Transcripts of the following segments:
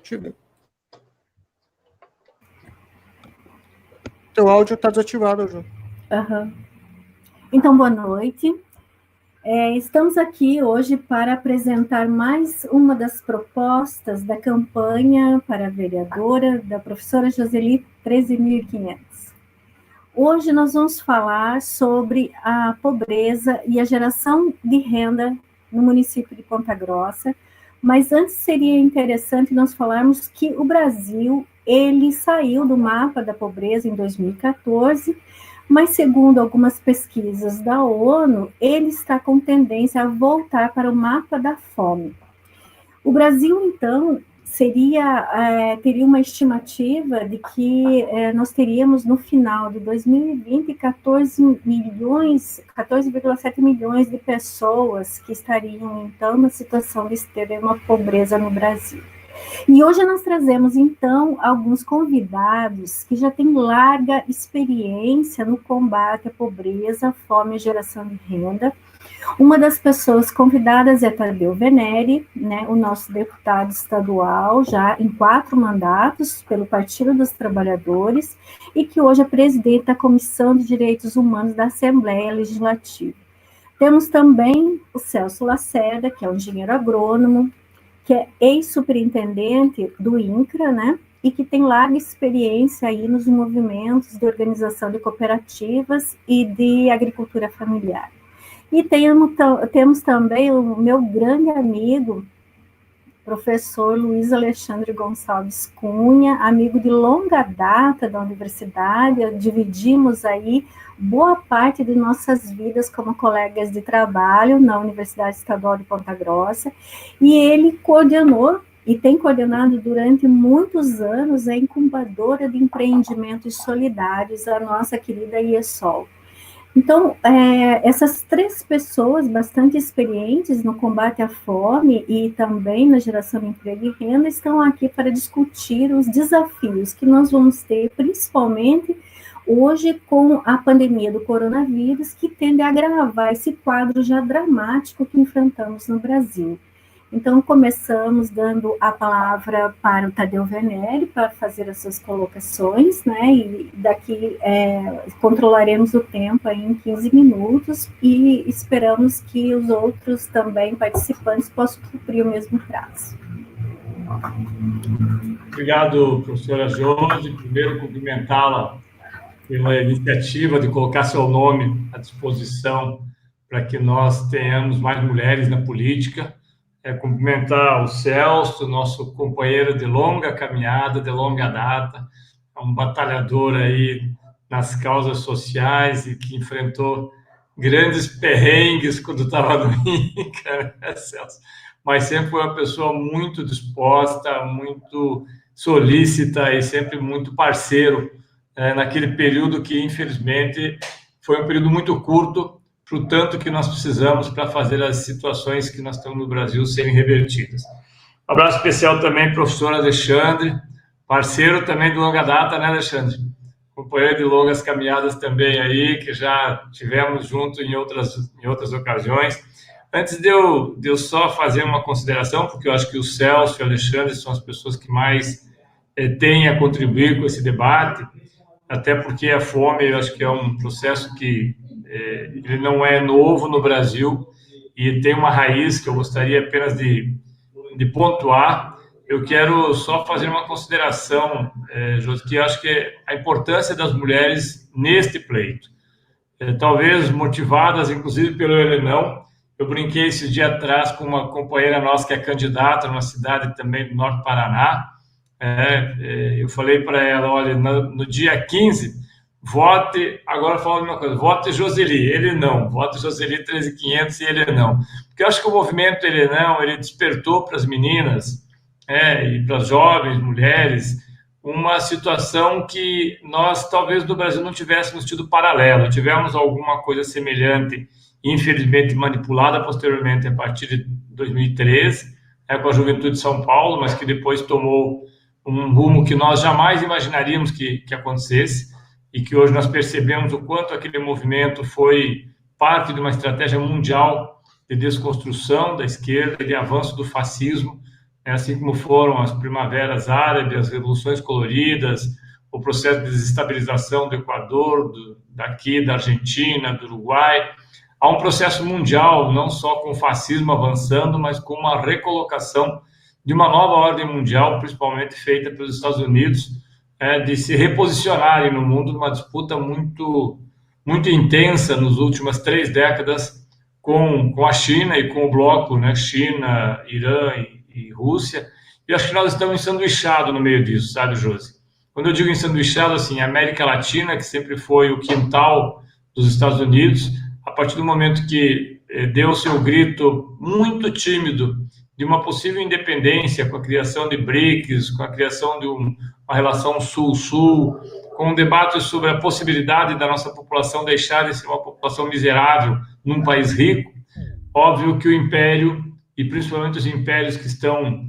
Ativa. Teu áudio está desativado, Ju. Uhum. Então, boa noite. Estamos aqui hoje para apresentar mais uma das propostas da campanha para a vereadora da professora Joseli 13.500. Hoje nós vamos falar sobre a pobreza e a geração de renda no município de Ponta Grossa, mas antes seria interessante nós falarmos que o Brasil, ele saiu do mapa da pobreza em 2014, mas segundo algumas pesquisas da ONU, ele está com tendência a voltar para o mapa da fome. O Brasil, então, teria uma estimativa de que nós teríamos no final de 2020 14,7 milhões de pessoas que estariam, então, na situação de extrema pobreza no Brasil. E hoje nós trazemos, então, alguns convidados que já têm larga experiência no combate à pobreza, fome e geração de renda. Uma das pessoas convidadas é Tadeu Venere, né, o nosso deputado estadual, já em 4 mandatos pelo Partido dos Trabalhadores, e que hoje é presidente da Comissão de Direitos Humanos da Assembleia Legislativa. Temos também o Celso Lacerda, que é um engenheiro agrônomo, que é ex-superintendente do INCRA, né, e que tem larga experiência aí nos movimentos de organização de cooperativas e de agricultura familiar. E temos também o meu grande amigo, professor Luiz Alexandre Gonçalves Cunha, amigo de longa data da universidade, dividimos aí boa parte de nossas vidas como colegas de trabalho na Universidade Estadual de Ponta Grossa, e ele coordenou e tem coordenado durante muitos anos a incubadora de empreendimentos solidários, a nossa querida IESOL. Então, essas 3 pessoas bastante experientes no combate à fome e também na geração de emprego e renda estão aqui para discutir os desafios que nós vamos ter, principalmente hoje com a pandemia do coronavírus, que tende a agravar esse quadro já dramático que enfrentamos no Brasil. Então, começamos dando a palavra para o Tadeu Venere para fazer as suas colocações, né, e daqui controlaremos o tempo aí em 15 minutos e esperamos que os outros também participantes possam cumprir o mesmo prazo. Obrigado, professora Josi. Primeiro, cumprimentá-la pela iniciativa de colocar seu nome à disposição para que nós tenhamos mais mulheres na política. Cumprimentar o Celso, nosso companheiro de longa caminhada, de longa data, um batalhador aí nas causas sociais e que enfrentou grandes perrengues quando estava no INCRA, né, Celso? Mas sempre foi uma pessoa muito disposta, muito solícita e sempre muito parceiro naquele período que, infelizmente, foi um período muito curto, para o tanto que nós precisamos para fazer as situações que nós temos no Brasil serem revertidas. Um abraço especial também ao professor Alexandre, parceiro também de longa data, né, Alexandre? Companheiro de longas caminhadas também aí, que já tivemos junto em outras ocasiões. Antes de eu só fazer uma consideração, porque eu acho que o Celso e o Alexandre são as pessoas que mais têm a contribuir com esse debate, até porque a fome, eu acho que é um processo que ele não é novo no Brasil e tem uma raiz que eu gostaria apenas de pontuar. Eu quero só fazer uma consideração, que eu acho que a importância das mulheres neste pleito. Talvez motivadas, inclusive, pelo Helenão. Eu brinquei esse dia atrás com uma companheira nossa que é candidata numa cidade também do Norte do Paraná. Eu falei para ela, olha, no dia 15... vote, agora falando uma coisa, vote Joseli, ele não, vote Joseli 13.500 e ele não. Porque eu acho que o movimento ele não, ele despertou para as meninas e para as jovens mulheres uma situação que nós talvez no Brasil não tivéssemos tido paralelo, tivemos alguma coisa semelhante, infelizmente manipulada posteriormente a partir de 2013, com a Juventude de São Paulo, mas que depois tomou um rumo que nós jamais imaginaríamos que acontecesse, e que hoje nós percebemos o quanto aquele movimento foi parte de uma estratégia mundial de desconstrução da esquerda, de avanço do fascismo, assim como foram as primaveras árabes, as revoluções coloridas, o processo de desestabilização do Equador, daqui, da Argentina, do Uruguai. Há um processo mundial, não só com o fascismo avançando, mas com uma recolocação de uma nova ordem mundial, principalmente feita pelos Estados Unidos, de se reposicionarem no mundo numa disputa muito, muito intensa nas últimas 3 décadas com a China e com o bloco, né, China, Irã e Rússia. E acho que nós estamos ensanduichados no meio disso, sabe, Josi? Quando eu digo ensanduichado, assim, a América Latina, que sempre foi o quintal dos Estados Unidos, a partir do momento que deu seu grito muito tímido de uma possível independência, com a criação de BRICS, com a criação de uma relação sul-sul, com um debate sobre a possibilidade da nossa população deixar de ser uma população miserável num país rico, óbvio que o império, e principalmente os impérios que estão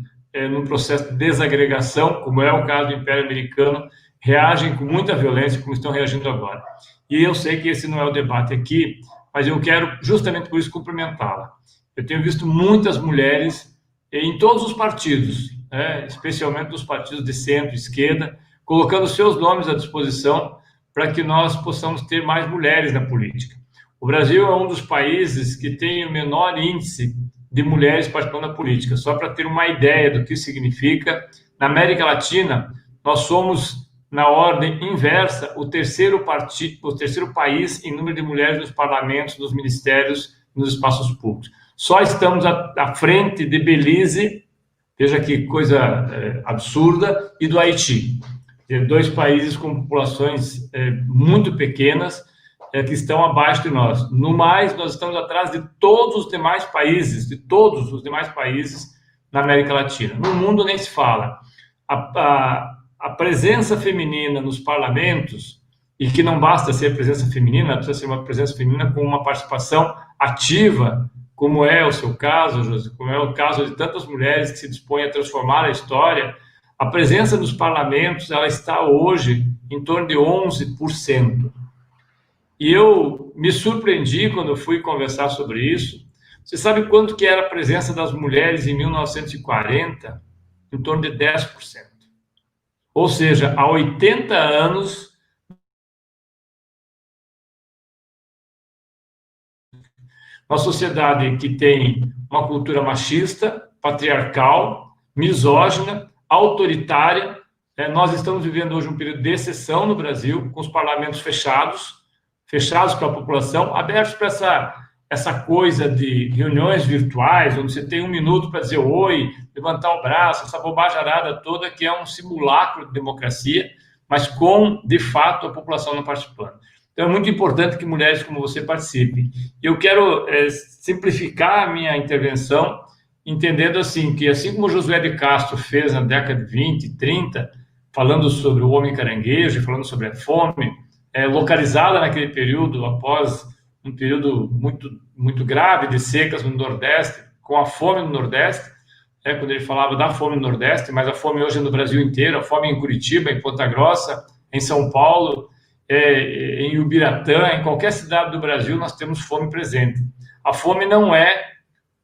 num processo de desagregação, como é o caso do Império Americano, reagem com muita violência, como estão reagindo agora. E eu sei que esse não é o debate aqui, mas eu quero justamente por isso cumprimentá-la. Eu tenho visto muitas mulheres em todos os partidos, especialmente nos partidos de centro, esquerda, colocando seus nomes à disposição para que nós possamos ter mais mulheres na política. O Brasil é um dos países que tem o menor índice de mulheres participando da política. Só para ter uma ideia do que significa, na América Latina, nós somos, na ordem inversa, o terceiro país em número de mulheres nos parlamentos, nos ministérios, nos espaços públicos. Só estamos à frente de Belize, veja que coisa absurda, e do Haiti. 2 países com populações muito pequenas, que estão abaixo de nós. No mais, nós estamos atrás de todos os demais países, na América Latina. No mundo nem se fala. A presença feminina nos parlamentos, e que não basta ser presença feminina, precisa ser uma presença feminina com uma participação ativa, como é o seu caso, Josi, como é o caso de tantas mulheres que se dispõem a transformar a história. A presença nos parlamentos, ela está hoje em torno de 11%. E eu me surpreendi quando eu fui conversar sobre isso. Você sabe quanto que era a presença das mulheres em 1940? Em torno de 10%. Ou seja, há 80 anos, uma sociedade que tem uma cultura machista, patriarcal, misógina, autoritária. Nós estamos vivendo hoje um período de exceção no Brasil, com os parlamentos fechados para a população, abertos para essa coisa de reuniões virtuais, onde você tem 1 minuto para dizer oi, levantar o braço, essa bobajarada toda que é um simulacro de democracia, mas com, de fato, a população não participando. Então, é muito importante que mulheres como você participem. Eu quero simplificar a minha intervenção, entendendo assim, que assim como Josué de Castro fez na década de 20, 30, falando sobre o homem caranguejo, falando sobre a fome, localizada naquele período, após um período muito, muito grave de secas no Nordeste, com a fome no Nordeste, quando ele falava da fome no Nordeste, mas a fome hoje é no Brasil inteiro, a fome em Curitiba, em Ponta Grossa, em São Paulo, em Ubiratã, em qualquer cidade do Brasil, nós temos fome presente. A fome não é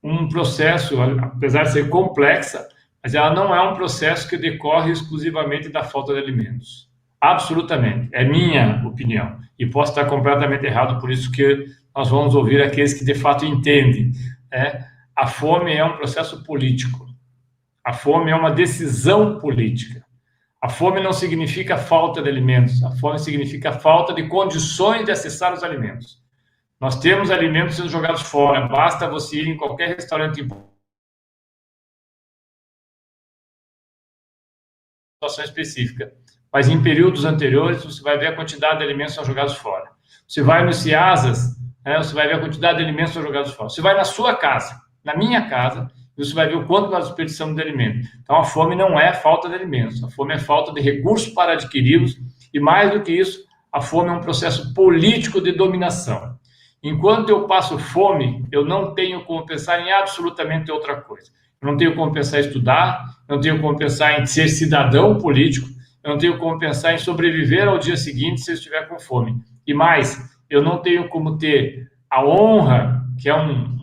um processo, apesar de ser complexa, mas ela não é um processo que decorre exclusivamente da falta de alimentos. Absolutamente, é minha opinião, e posso estar completamente errado, por isso que nós vamos ouvir aqueles que de fato entendem. A fome é um processo político, a fome é uma decisão política, a fome não significa falta de alimentos, a fome significa falta de condições de acessar os alimentos. Nós temos alimentos sendo jogados fora, basta você ir em qualquer restaurante em situação específica. Mas em períodos anteriores, você vai ver a quantidade de alimentos que são jogados fora. Você vai no Ciasas, você vai ver a quantidade de alimentos que são jogados fora. Você vai na sua casa, na minha casa, e você vai ver o quanto nós desperdiçamos de alimento. Então, a fome não é falta de alimentos, a fome é falta de recursos para adquiri-los, e mais do que isso, a fome é um processo político de dominação. Enquanto eu passo fome, eu não tenho como pensar em absolutamente outra coisa. Eu não tenho como pensar em estudar, eu não tenho como pensar em ser cidadão político, eu não tenho como pensar em sobreviver ao dia seguinte se eu estiver com fome. E mais, eu não tenho como ter a honra, que é um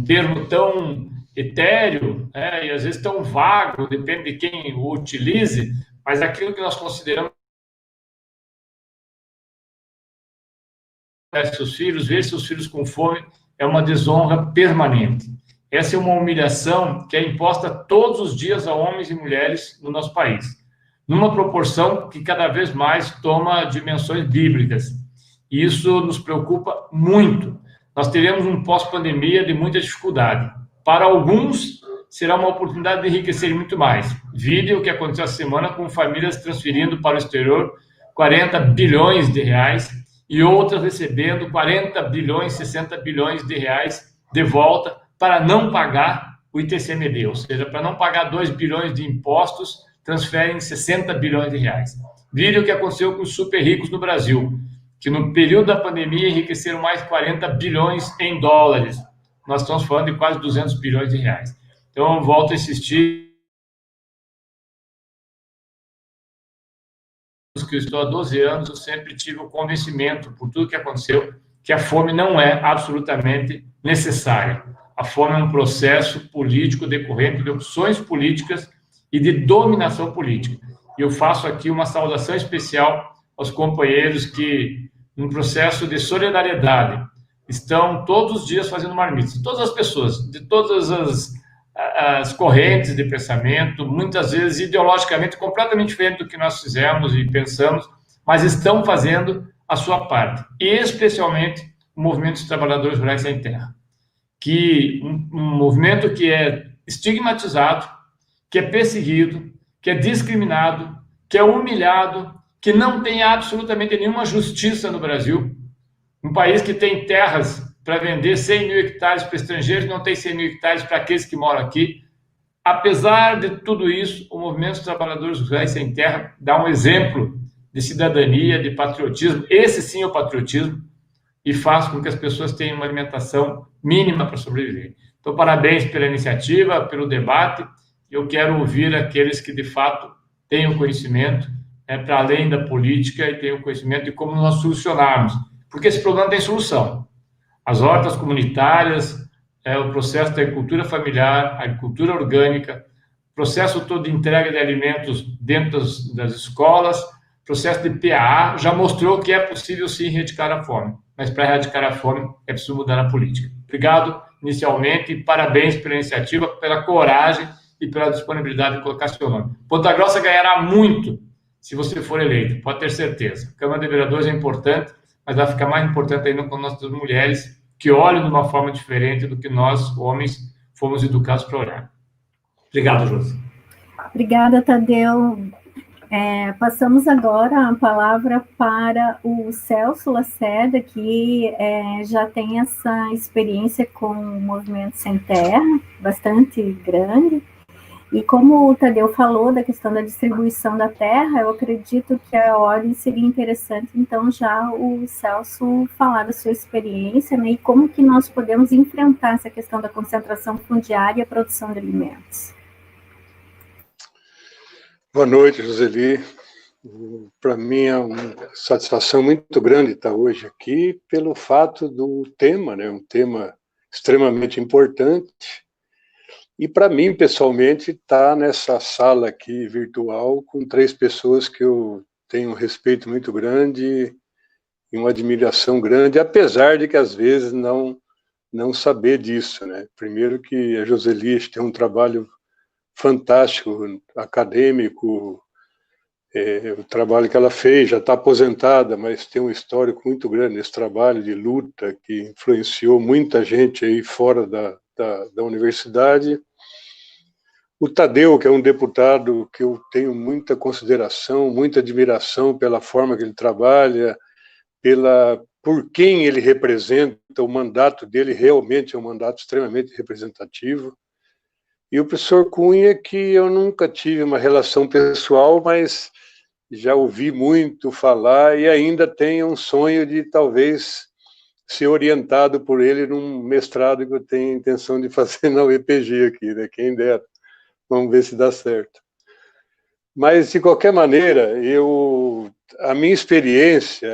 termo tão etéreo, né, e às vezes tão vago, depende de quem o utilize, mas aquilo que nós consideramos seus filhos, ver seus filhos com fome é uma desonra permanente. Essa é uma humilhação que é imposta todos os dias a homens e mulheres no nosso país, numa proporção que cada vez mais toma dimensões bíblicas. E isso nos preocupa muito. Nós teremos um pós-pandemia de muita dificuldade. Para alguns, será uma oportunidade de enriquecer muito mais. Vide o que aconteceu essa semana com famílias transferindo para o exterior 40 bilhões de reais e outras recebendo 40 bilhões, 60 bilhões de reais de volta para não pagar o ITCMD, ou seja, para não pagar 2 bilhões de impostos, transferem 60 bilhões de reais. Vide o que aconteceu com os super ricos no Brasil, que no período da pandemia enriqueceram mais de 40 bilhões em dólares. Nós estamos falando de quase 200 bilhões de reais. Então, eu volto a insistir que eu estou há 12 anos, eu sempre tive o convencimento, por tudo que aconteceu, que a fome não é absolutamente necessária. A fome é um processo político decorrente de opções políticas e de dominação política. E eu faço aqui uma saudação especial aos companheiros que, num processo de solidariedade, estão todos os dias fazendo marmitas. Todas as pessoas, de todas as correntes de pensamento, muitas vezes ideologicamente completamente diferente do que nós fizemos e pensamos, mas estão fazendo a sua parte, e especialmente o movimento dos trabalhadores rurais sem terra, que um movimento que é estigmatizado, que é perseguido, que é discriminado, que é humilhado, que não tem absolutamente nenhuma justiça no Brasil, um país que tem terras para vender 100 mil hectares para estrangeiros, não tem 100 mil hectares para aqueles que moram aqui. Apesar de tudo isso, o movimento dos trabalhadores rurais sem terra dá um exemplo de cidadania, de patriotismo, esse sim é o patriotismo, e faz com que as pessoas tenham uma alimentação mínima para sobreviver. Então, parabéns pela iniciativa, pelo debate. Eu quero ouvir aqueles que, de fato, têm o conhecimento, para além da política, e têm o conhecimento de como nós solucionarmos. Porque esse problema tem solução. As hortas comunitárias, o processo da agricultura familiar, a agricultura orgânica, o processo todo de entrega de alimentos dentro das escolas, processo de PAA, já mostrou que é possível sim erradicar a fome. Mas para erradicar a fome é preciso mudar a política. Obrigado, inicialmente, e parabéns pela iniciativa, pela coragem e pela disponibilidade de colocar seu nome. Ponta Grossa ganhará muito se você for eleito, pode ter certeza. A Câmara de Vereadores é importante, mas vai ficar mais importante ainda com nossas mulheres, que olham de uma forma diferente do que nós, homens, fomos educados para olhar. Obrigado, Josi. Obrigada, Tadeu. Passamos agora a palavra para o Celso Lacerda, que já tem essa experiência com o Movimento Sem Terra, bastante grande. E como o Tadeu falou da questão da distribuição da terra, eu acredito que a ordem seria interessante, então, já o Celso falar da sua experiência, né, e como que nós podemos enfrentar essa questão da concentração fundiária e a produção de alimentos. Boa noite, Joseli. Para mim é uma satisfação muito grande estar hoje aqui pelo fato do tema, né, um tema extremamente importante. E para mim, pessoalmente, estar nessa sala aqui virtual com 3 pessoas que eu tenho um respeito muito grande e uma admiração grande, apesar de que às vezes não saber disso, né? Primeiro que a Joseli tem um trabalho fantástico, acadêmico, o trabalho que ela fez, já está aposentada, mas tem um histórico muito grande nesse trabalho de luta que influenciou muita gente aí fora da universidade. O Tadeu, que é um deputado que eu tenho muita consideração, muita admiração pela forma que ele trabalha, por quem ele representa, o mandato dele realmente é um mandato extremamente representativo. E o professor Cunha, que eu nunca tive uma relação pessoal, mas já ouvi muito falar e ainda tenho um sonho de talvez ser orientado por ele num mestrado que eu tenho intenção de fazer na UEPG aqui, né? Quem dera. Vamos ver se dá certo. Mas, de qualquer maneira, a minha experiência,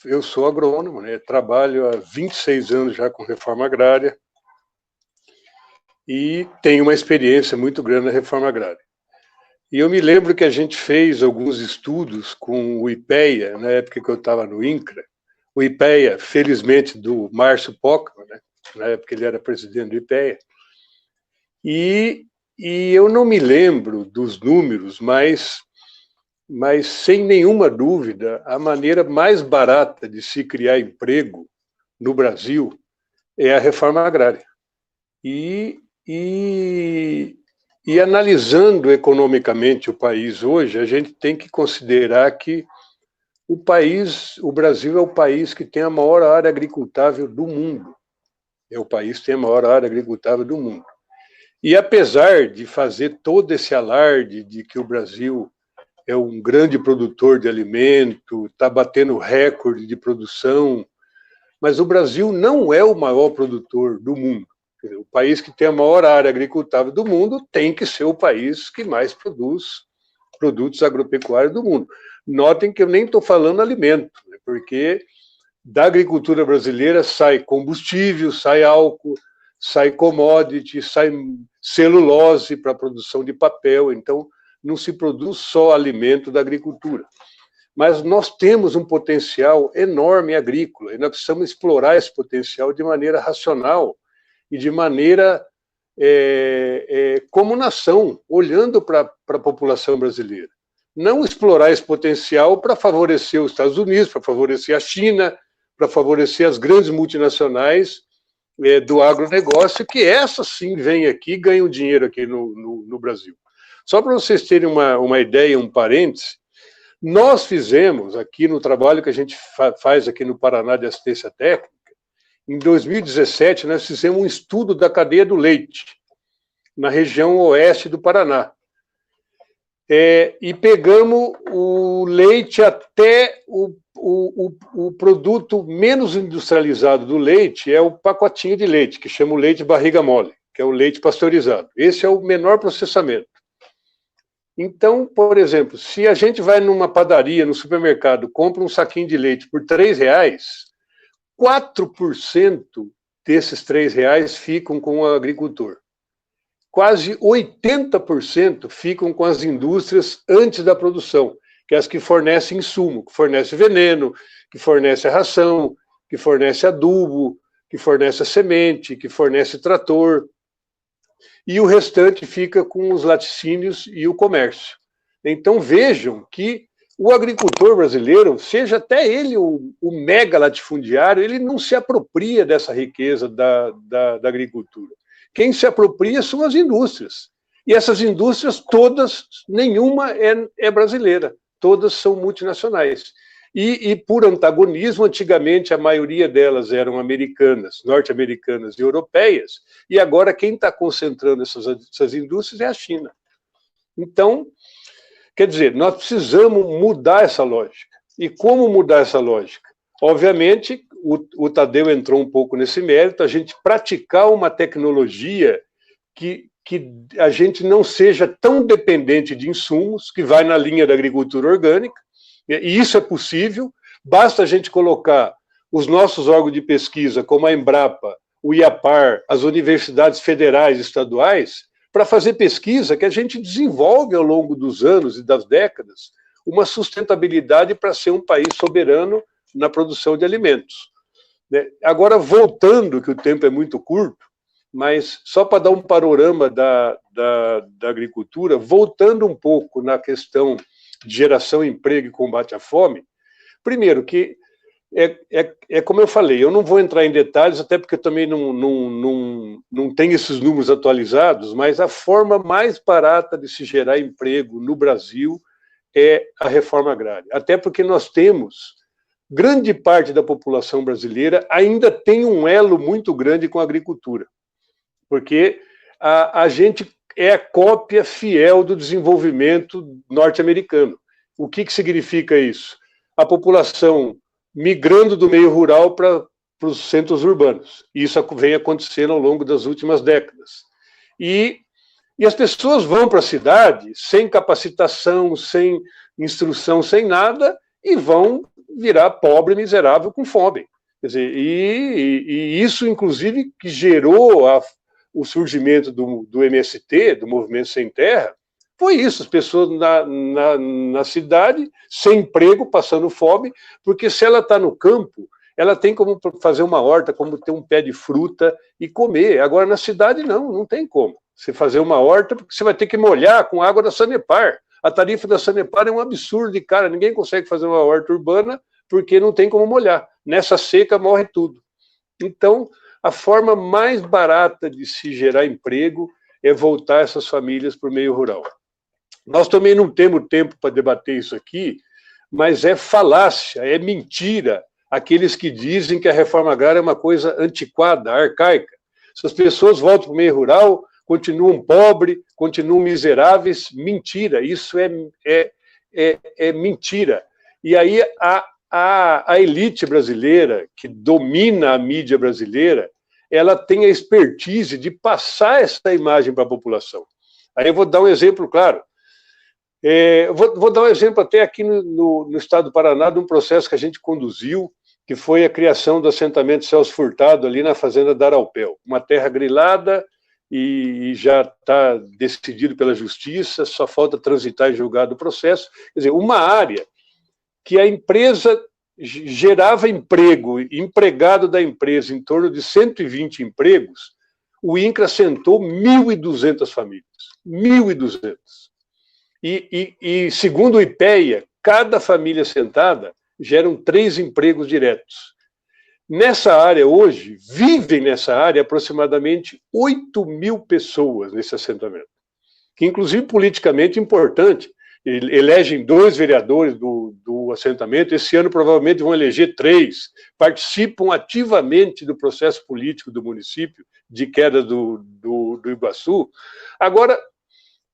eu sou agrônomo, né? Trabalho há 26 anos já com reforma agrária. e tenho uma experiência muito grande na reforma agrária. E eu me lembro que a gente fez alguns estudos com o IPEA, na época que eu estava no INCRA, o IPEA, felizmente, do Márcio Pocman, né? Na época ele era presidente do IPEA, e eu não me lembro dos números, mas sem nenhuma dúvida, a maneira mais barata de se criar emprego no Brasil é a reforma agrária. E analisando economicamente o país hoje, a gente tem que considerar que o Brasil é o país que tem a maior área agricultável do mundo. É o país que tem a maior área agricultável do mundo. E apesar de fazer todo esse alarde de que o Brasil é um grande produtor de alimento, está batendo recorde de produção, mas o Brasil não é o maior produtor do mundo. O país que tem a maior área agricultável do mundo tem que ser o país que mais produz produtos agropecuários do mundo. Notem que eu nem estou falando alimento, né, porque da agricultura brasileira sai combustível, sai álcool, sai commodity, sai celulose para a produção de papel, então não se produz só alimento da agricultura. Mas nós temos um potencial enorme agrícola, e nós precisamos explorar esse potencial de maneira racional e de maneira como nação, olhando para a população brasileira. Não explorar esse potencial para favorecer os Estados Unidos, para favorecer a China, para favorecer as grandes multinacionais do agronegócio, que essas sim vêm aqui e ganham dinheiro aqui no Brasil. Só para vocês terem uma ideia, um parêntese, nós fizemos aqui no trabalho que a gente faz aqui no Paraná de assistência técnica, em 2017 nós fizemos um estudo da cadeia do leite, na região oeste do Paraná. E pegamos o leite até o produto menos industrializado do leite, é o pacotinho de leite, que chama o leite barriga mole, que é o leite pasteurizado. Esse é o menor processamento. Então, por exemplo, se a gente vai numa padaria, no supermercado, compra um saquinho de leite por R$3, 4% desses R$3 ficam com o agricultor. Quase 80% ficam com as indústrias antes da produção, que é as que fornecem insumo, que fornecem veneno, que fornecem a ração, que fornecem adubo, que fornecem a semente, que fornecem trator. E o restante fica com os laticínios e o comércio. Então vejam que o agricultor brasileiro, seja até ele o mega latifundiário, ele não se apropria dessa riqueza da agricultura. Quem se apropria são as indústrias. E essas indústrias todas, nenhuma é brasileira, todas são multinacionais. E por antagonismo, antigamente a maioria delas eram americanas, norte-americanas e europeias, e agora quem está concentrando essas indústrias é a China. Então, quer dizer, nós precisamos mudar essa lógica. E como mudar essa lógica? Obviamente, o Tadeu entrou um pouco nesse mérito, a gente praticar uma tecnologia que a gente não seja tão dependente de insumos, que vai na linha da agricultura orgânica, e isso é possível, basta a gente colocar os nossos órgãos de pesquisa, como a Embrapa, o IAPAR, as universidades federais e estaduais, para fazer pesquisa que a gente desenvolve ao longo dos anos e das décadas uma sustentabilidade para ser um país soberano na produção de alimentos. Agora, voltando, que o tempo é muito curto, mas só para dar um panorama da agricultura, voltando um pouco na questão de geração, emprego e combate à fome, primeiro que como eu falei, eu não vou entrar em detalhes, até porque eu também não tenho esses números atualizados, mas a forma mais barata de se gerar emprego no Brasil é a reforma agrária. Até porque nós temos, grande parte da população brasileira ainda tem um elo muito grande com a agricultura, porque a gente é a cópia fiel do desenvolvimento norte-americano. O que significa isso? A população migrando do meio rural para os centros urbanos. Isso vem acontecendo ao longo das últimas décadas. E as pessoas vão para a cidade sem capacitação, sem instrução, sem nada, e vão virar pobre, miserável, com fome. Quer dizer, e isso, inclusive, que gerou o surgimento do MST, do Movimento Sem Terra, foi isso, as pessoas na cidade, sem emprego, passando fome, porque se ela está no campo, ela tem como fazer uma horta, como ter um pé de fruta e comer. Agora, na cidade, não tem como. Você fazer uma horta, porque você vai ter que molhar com água da Sanepar. A tarifa da Sanepar é um absurdo de cara, ninguém consegue fazer uma horta urbana porque não tem como molhar. Nessa seca morre tudo. Então, a forma mais barata de se gerar emprego é voltar essas famílias para o meio rural. Nós também não temos tempo para debater isso aqui, mas é falácia, é mentira aqueles que dizem que a reforma agrária é uma coisa antiquada, arcaica. Se as pessoas voltam para o meio rural, continuam pobres, continuam miseráveis, mentira, isso é mentira. E aí a elite brasileira, que domina a mídia brasileira, ela tem a expertise de passar essa imagem para a população. Aí eu vou dar um exemplo claro. Vou dar um exemplo até aqui no estado do Paraná, de um processo que a gente conduziu, que foi a criação do assentamento Celso Furtado, ali na fazenda da Araupel. Uma terra grilada e já está decidido pela justiça, só falta transitar e julgar o processo. Quer dizer, uma área que a empresa gerava emprego, empregado da empresa, em torno de 120 empregos, o INCRA assentou 1.200 famílias. 1.200. E segundo o IPEA, cada família assentada geram 3 empregos diretos. Nessa área hoje, vivem nessa área aproximadamente 8.000 pessoas nesse assentamento, que inclusive politicamente importante, elegem 2 vereadores do assentamento, esse ano provavelmente vão eleger 3, participam ativamente do processo político do município, de queda do Iguaçu. Agora,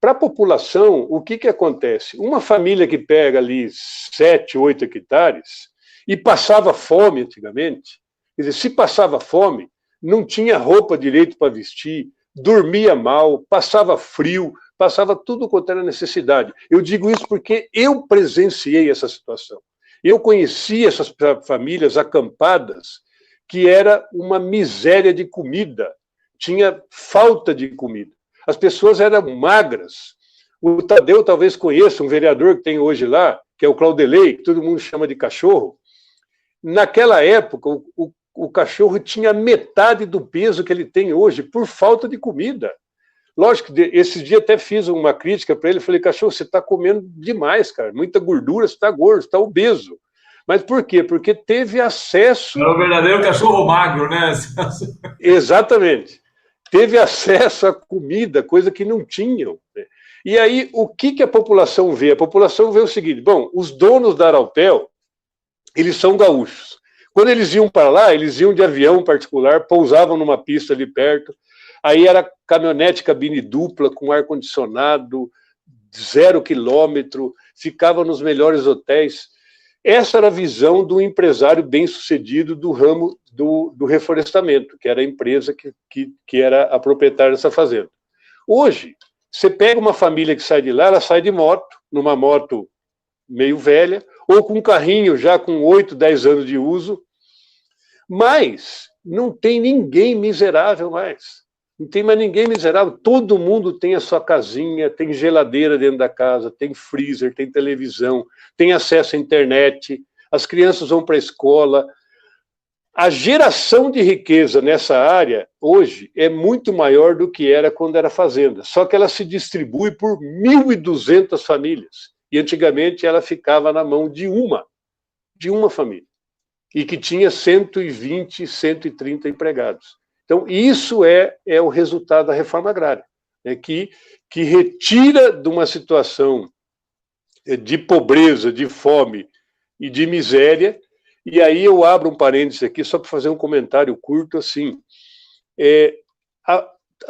para a população, o que acontece? Uma família que pega ali 7, 8 hectares e passava fome antigamente, quer dizer, se passava fome, não tinha roupa direito para vestir, dormia mal, passava frio, passava tudo quanto era necessidade. Eu digo isso porque eu presenciei essa situação. Eu conheci essas famílias acampadas, que era uma miséria de comida, tinha falta de comida. As pessoas eram magras. O Tadeu talvez conheça um vereador que tem hoje lá, que é o Claudelei, que todo mundo chama de cachorro. Naquela época, o cachorro tinha metade do peso que ele tem hoje, por falta de comida. Lógico, esses dias até fiz uma crítica para ele, falei, cachorro, você está comendo demais, cara, muita gordura, você está gordo, você está obeso. Mas por quê? Porque teve acesso... É o verdadeiro cachorro magro, né? Exatamente. Teve acesso à comida, coisa que não tinham. E aí, o que a população vê? A população vê o seguinte, bom, os donos da Araupel, eles são gaúchos. Quando eles iam para lá, eles iam de avião particular, pousavam numa pista ali perto, aí era caminhonete cabine dupla, com ar-condicionado, 0 quilômetro, ficava nos melhores hotéis. Essa era a visão do empresário bem-sucedido do ramo do reflorestamento, que era a empresa que era a proprietária dessa fazenda. Hoje, você pega uma família que sai de lá, ela sai de moto, numa moto meio velha, ou com um carrinho já com 8, 10 anos de uso, mas não tem ninguém miserável mais. Não tem mais ninguém miserável. Todo mundo tem a sua casinha, tem geladeira dentro da casa, tem freezer, tem televisão, tem acesso à internet, as crianças vão para a escola. A geração de riqueza nessa área, hoje, é muito maior do que era quando era fazenda. Só que ela se distribui por 1.200 famílias. E antigamente ela ficava na mão de uma família. E que tinha 120, 130 empregados. Então, isso é o resultado da reforma agrária, né, que retira de uma situação de pobreza, de fome e de miséria. E aí eu abro um parênteses aqui, só para fazer um comentário curto, assim.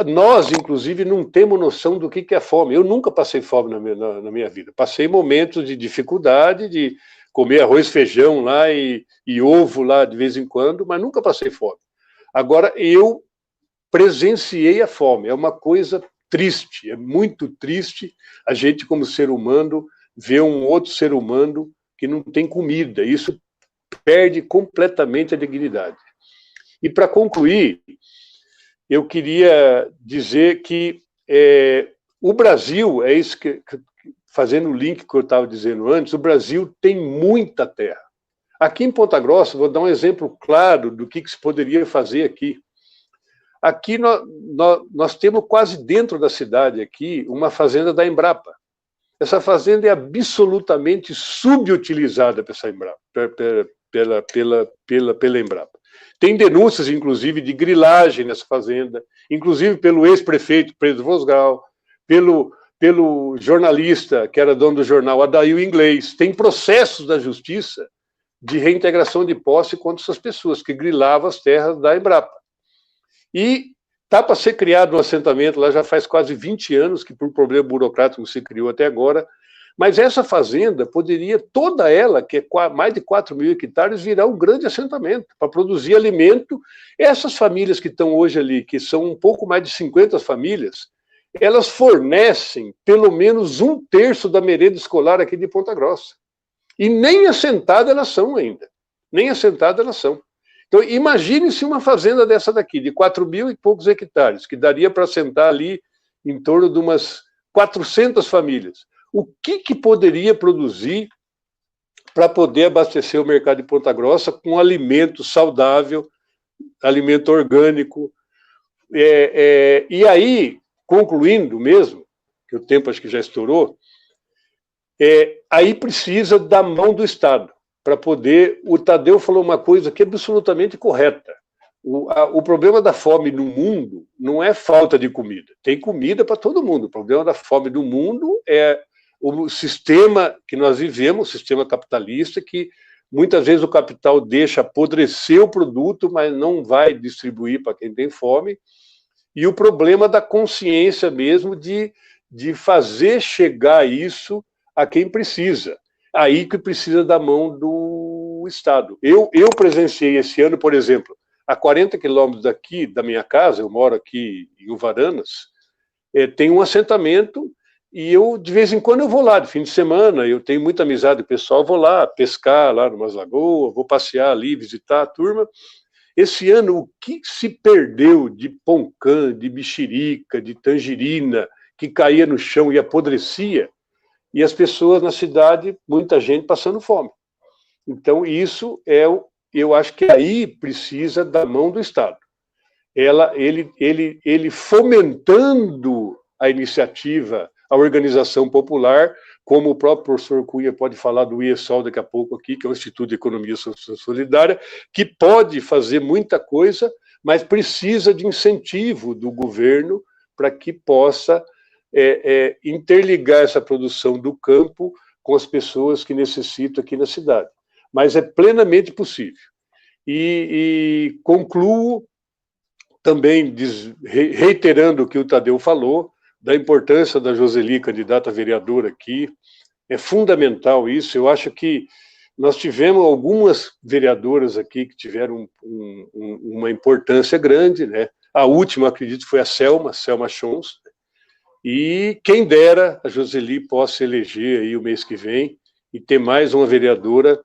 Nós, inclusive, não temos noção do que é fome. Eu nunca passei fome na minha vida. Passei momentos de dificuldade, de comer arroz, feijão lá e ovo lá de vez em quando, mas nunca passei fome. Agora, eu presenciei a fome. É uma coisa triste, é muito triste a gente, como ser humano, ver um outro ser humano que não tem comida. Isso perde completamente a dignidade. E, para concluir, eu queria dizer que o Brasil, é isso que, fazendo o link que eu estava dizendo antes, o Brasil tem muita terra. Aqui em Ponta Grossa, vou dar um exemplo claro do que se poderia fazer aqui. Aqui nós temos quase dentro da cidade aqui uma fazenda da Embrapa. Essa fazenda é absolutamente subutilizada pela Embrapa. Tem denúncias, inclusive, de grilagem nessa fazenda, inclusive pelo ex-prefeito Pedro Vosgal, pelo jornalista, que era dono do jornal, Adail Inglês. Tem processos da justiça de reintegração de posse contra essas pessoas que grilavam as terras da Embrapa. E está para ser criado um assentamento lá já faz quase 20 anos, que por problema burocrático se criou até agora, mas essa fazenda poderia, toda ela, que é mais de 4.000 hectares, virar um grande assentamento para produzir alimento. Essas famílias que estão hoje ali, que são um pouco mais de 50 famílias, elas fornecem pelo menos 1/3 da merenda escolar aqui de Ponta Grossa. E nem assentadas elas são ainda. Nem assentadas elas são. Então, imagine-se uma fazenda dessa daqui, de 4.000 e poucos hectares, que daria para assentar ali em torno de umas 400 famílias. O que poderia produzir para poder abastecer o mercado de Ponta Grossa com alimento saudável, alimento orgânico? E aí, concluindo mesmo, que o tempo acho que já estourou, aí precisa da mão do Estado, para poder... O Tadeu falou uma coisa que é absolutamente correta. O problema da fome no mundo não é falta de comida. Tem comida para todo mundo. O problema da fome no mundo é o sistema que nós vivemos, o sistema capitalista, que muitas vezes o capital deixa apodrecer o produto, mas não vai distribuir para quem tem fome. E o problema da consciência mesmo de fazer chegar isso a quem precisa. Aí que precisa da mão do Estado. Eu presenciei esse ano, por exemplo, a 40 quilômetros daqui da minha casa, eu moro aqui em Uvaranas, tem um assentamento e eu, de vez em quando, eu vou lá, de fim de semana, eu tenho muita amizade com o pessoal, vou lá pescar lá numas lagoas, vou passear ali, visitar a turma. Esse ano, o que se perdeu de poncã, de mexerica, de tangerina, que caía no chão e apodrecia, e as pessoas na cidade, muita gente passando fome. Então, isso eu acho que aí precisa da mão do Estado. Ele fomentando a iniciativa, a organização popular, como o próprio professor Cunha pode falar do IESOL daqui a pouco aqui, que é o Instituto de Economia Solidária, que pode fazer muita coisa, mas precisa de incentivo do governo para que possa interligar essa produção do campo com as pessoas que necessitam aqui na cidade. Mas é plenamente possível. E concluo também reiterando o que o Tadeu falou, da importância da Joseli, candidata a vereadora aqui. É fundamental isso. Eu acho que nós tivemos algumas vereadoras aqui que tiveram uma importância grande, né? A última, acredito, foi a Selma Chons, e quem dera a Joseli possa eleger aí o mês que vem e ter mais uma vereadora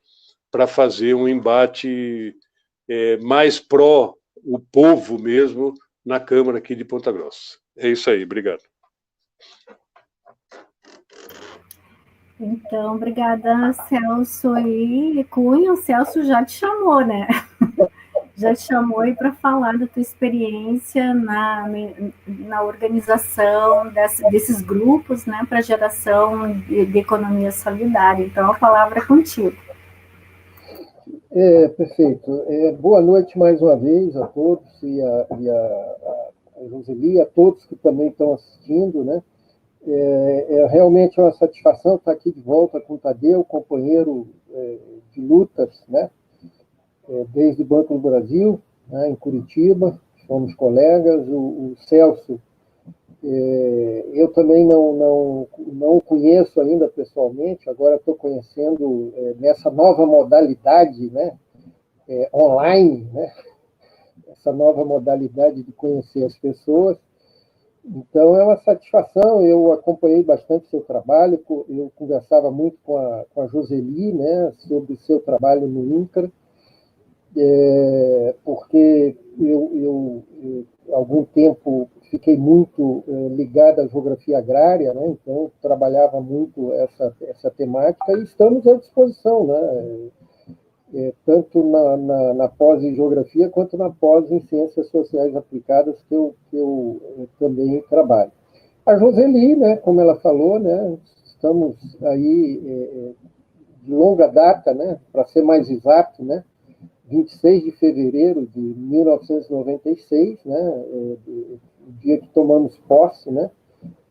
para fazer um embate mais pró o povo mesmo na Câmara aqui de Ponta Grossa. É isso aí, obrigado. Então, obrigada, Celso e Cunha. O Celso já te chamou, né? Já te chamou aí para falar da tua experiência na organização desses grupos, né, para geração de economia solidária. Então, a palavra é contigo. Perfeito. Boa noite mais uma vez a todos e a Joseli, a todos que também estão assistindo, né? Realmente uma satisfação estar aqui de volta com o Tadeu, companheiro de lutas, né? Desde o Banco do Brasil, né, em Curitiba, fomos colegas. O Celso, eu também não o conheço ainda pessoalmente, agora estou conhecendo nessa nova modalidade, né, online, né, essa nova modalidade de conhecer as pessoas. Então, é uma satisfação. Eu acompanhei bastante o seu trabalho, eu conversava muito com a Joseli, né, sobre o seu trabalho no INCRA, porque eu algum tempo fiquei muito ligado à geografia agrária, né? Então trabalhava muito essa temática e estamos à disposição, né? Tanto na pós em geografia quanto na pós em ciências sociais aplicadas que eu também trabalho. A Joseli, né, como ela falou, né, estamos aí de longa data, né, para ser mais exato, né, 26 de fevereiro de 1996, né, o dia que tomamos posse, né,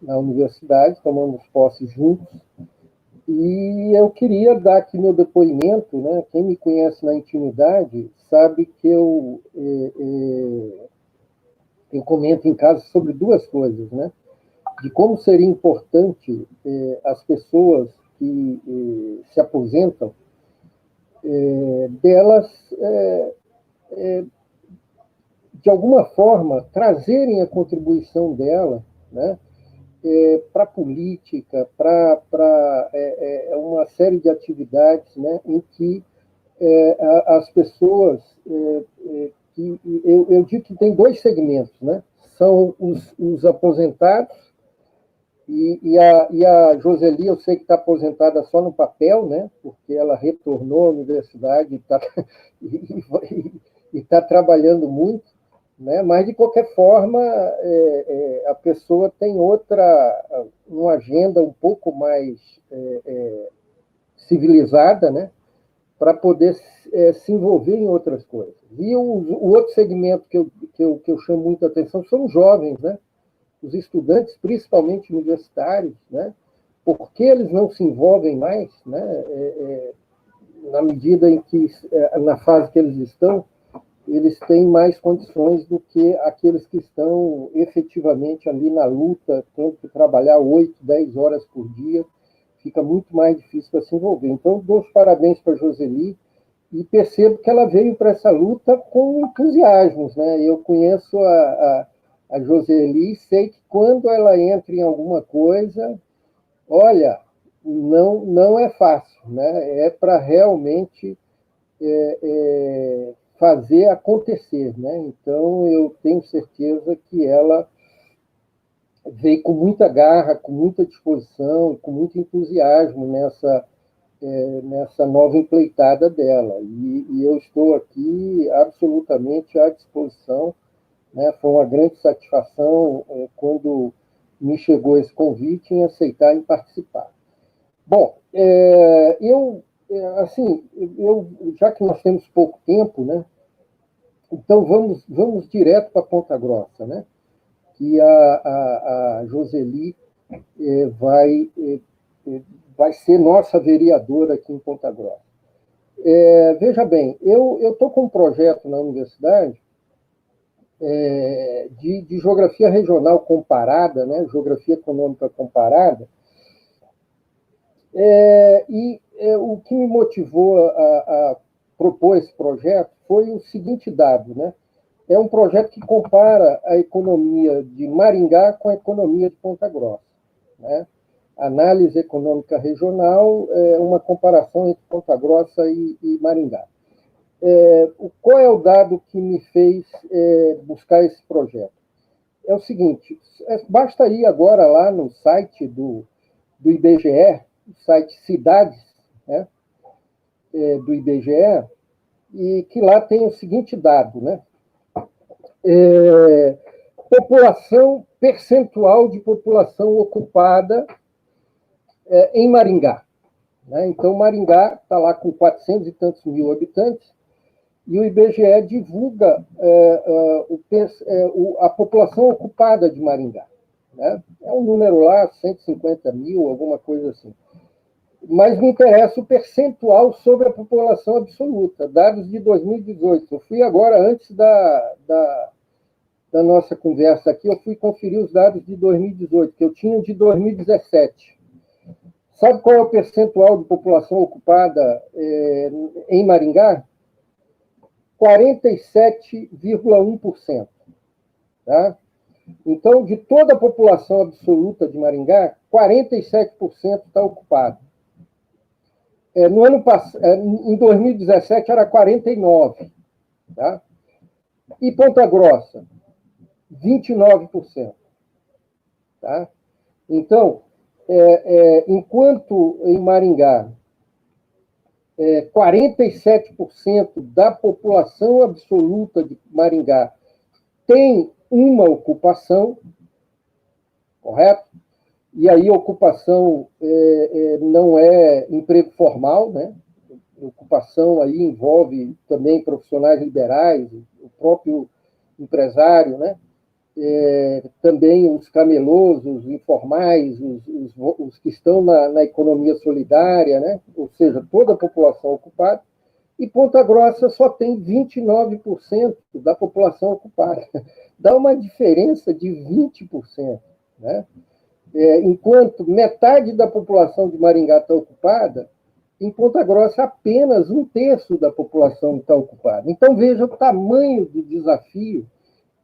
na universidade, tomamos posse juntos. E eu queria dar aqui meu depoimento, né? Quem me conhece na intimidade sabe que eu comento em casa sobre duas coisas, né? De como seria importante as pessoas que se aposentam, delas, de alguma forma, trazerem a contribuição dela, né? Para a política, para uma série de atividades, né, em que as pessoas, que eu digo que tem dois segmentos, né, são os aposentados, e a Joseli, eu sei que está aposentada só no papel, né, porque ela retornou à universidade e está trabalhando muito, né? Mas, de qualquer forma, a pessoa tem uma agenda um pouco mais civilizada, né? Para poder se envolver em outras coisas. E o outro segmento que eu chamo muita atenção são os jovens, né? Os estudantes, principalmente universitários, né? Por que eles não se envolvem mais, né? Na medida em que, na fase que eles estão, eles têm mais condições do que aqueles que estão efetivamente ali na luta, tendo que trabalhar 8, 10 horas por dia, fica muito mais difícil para se envolver. Então, dou os parabéns para a Joseli e percebo que ela veio para essa luta com entusiasmos, né? Eu conheço a Joseli e sei que quando ela entra em alguma coisa, olha, não é fácil, né? É para realmente fazer acontecer, né? Então, eu tenho certeza que ela veio com muita garra, com muita disposição, com muito entusiasmo nessa nova empreitada dela. E eu estou aqui absolutamente à disposição, né? Foi uma grande satisfação quando me chegou esse convite em aceitar e participar. Bom, assim, já que nós temos pouco tempo, né? Então vamos direto para Ponta Grossa, né? Que a Joseli vai ser nossa vereadora aqui em Ponta Grossa. Veja bem, eu estou com um projeto na universidade de geografia regional comparada, né? Geografia econômica comparada, o que me motivou a propor esse projeto foi o seguinte dado, né? É um projeto que compara a economia de Maringá com a economia de Ponta Grossa, né? Análise econômica regional é uma comparação entre Ponta Grossa e Maringá. Qual é o dado que me fez buscar esse projeto? É o seguinte, basta ir agora lá no site do IBGE, o site Cidades, né, do IBGE, e que lá tem o seguinte dado, né? Percentual de população ocupada em Maringá, né? Então, Maringá está lá com 400 e tantos mil habitantes, e o IBGE divulga a população ocupada de Maringá, né? É um número lá, 150 mil, alguma coisa assim. Mas me interessa o percentual sobre a população absoluta, dados de 2018. Eu fui agora, antes da nossa conversa aqui, eu fui conferir os dados de 2018, que eu tinha de 2017. Sabe qual é o percentual de população ocupada em Maringá? 47,1%. Tá? Então, de toda a população absoluta de Maringá, 47% está ocupado. No ano passado, em 2017 era 49%. Tá? E Ponta Grossa, 29%. Tá? Então, enquanto em Maringá 47% da população absoluta de Maringá tem uma ocupação, correto? E aí ocupação não é emprego formal, né? Ocupação aí envolve também profissionais liberais, o próprio empresário, né? Também os camelôs, os informais, os que estão na economia solidária, né? Ou seja, toda a população ocupada, e Ponta Grossa só tem 29% da população ocupada. Dá uma diferença de 20%. Né? Enquanto metade da população de Maringá está ocupada, em Ponta Grossa apenas 1/3 da população está ocupada. Então, veja o tamanho do desafio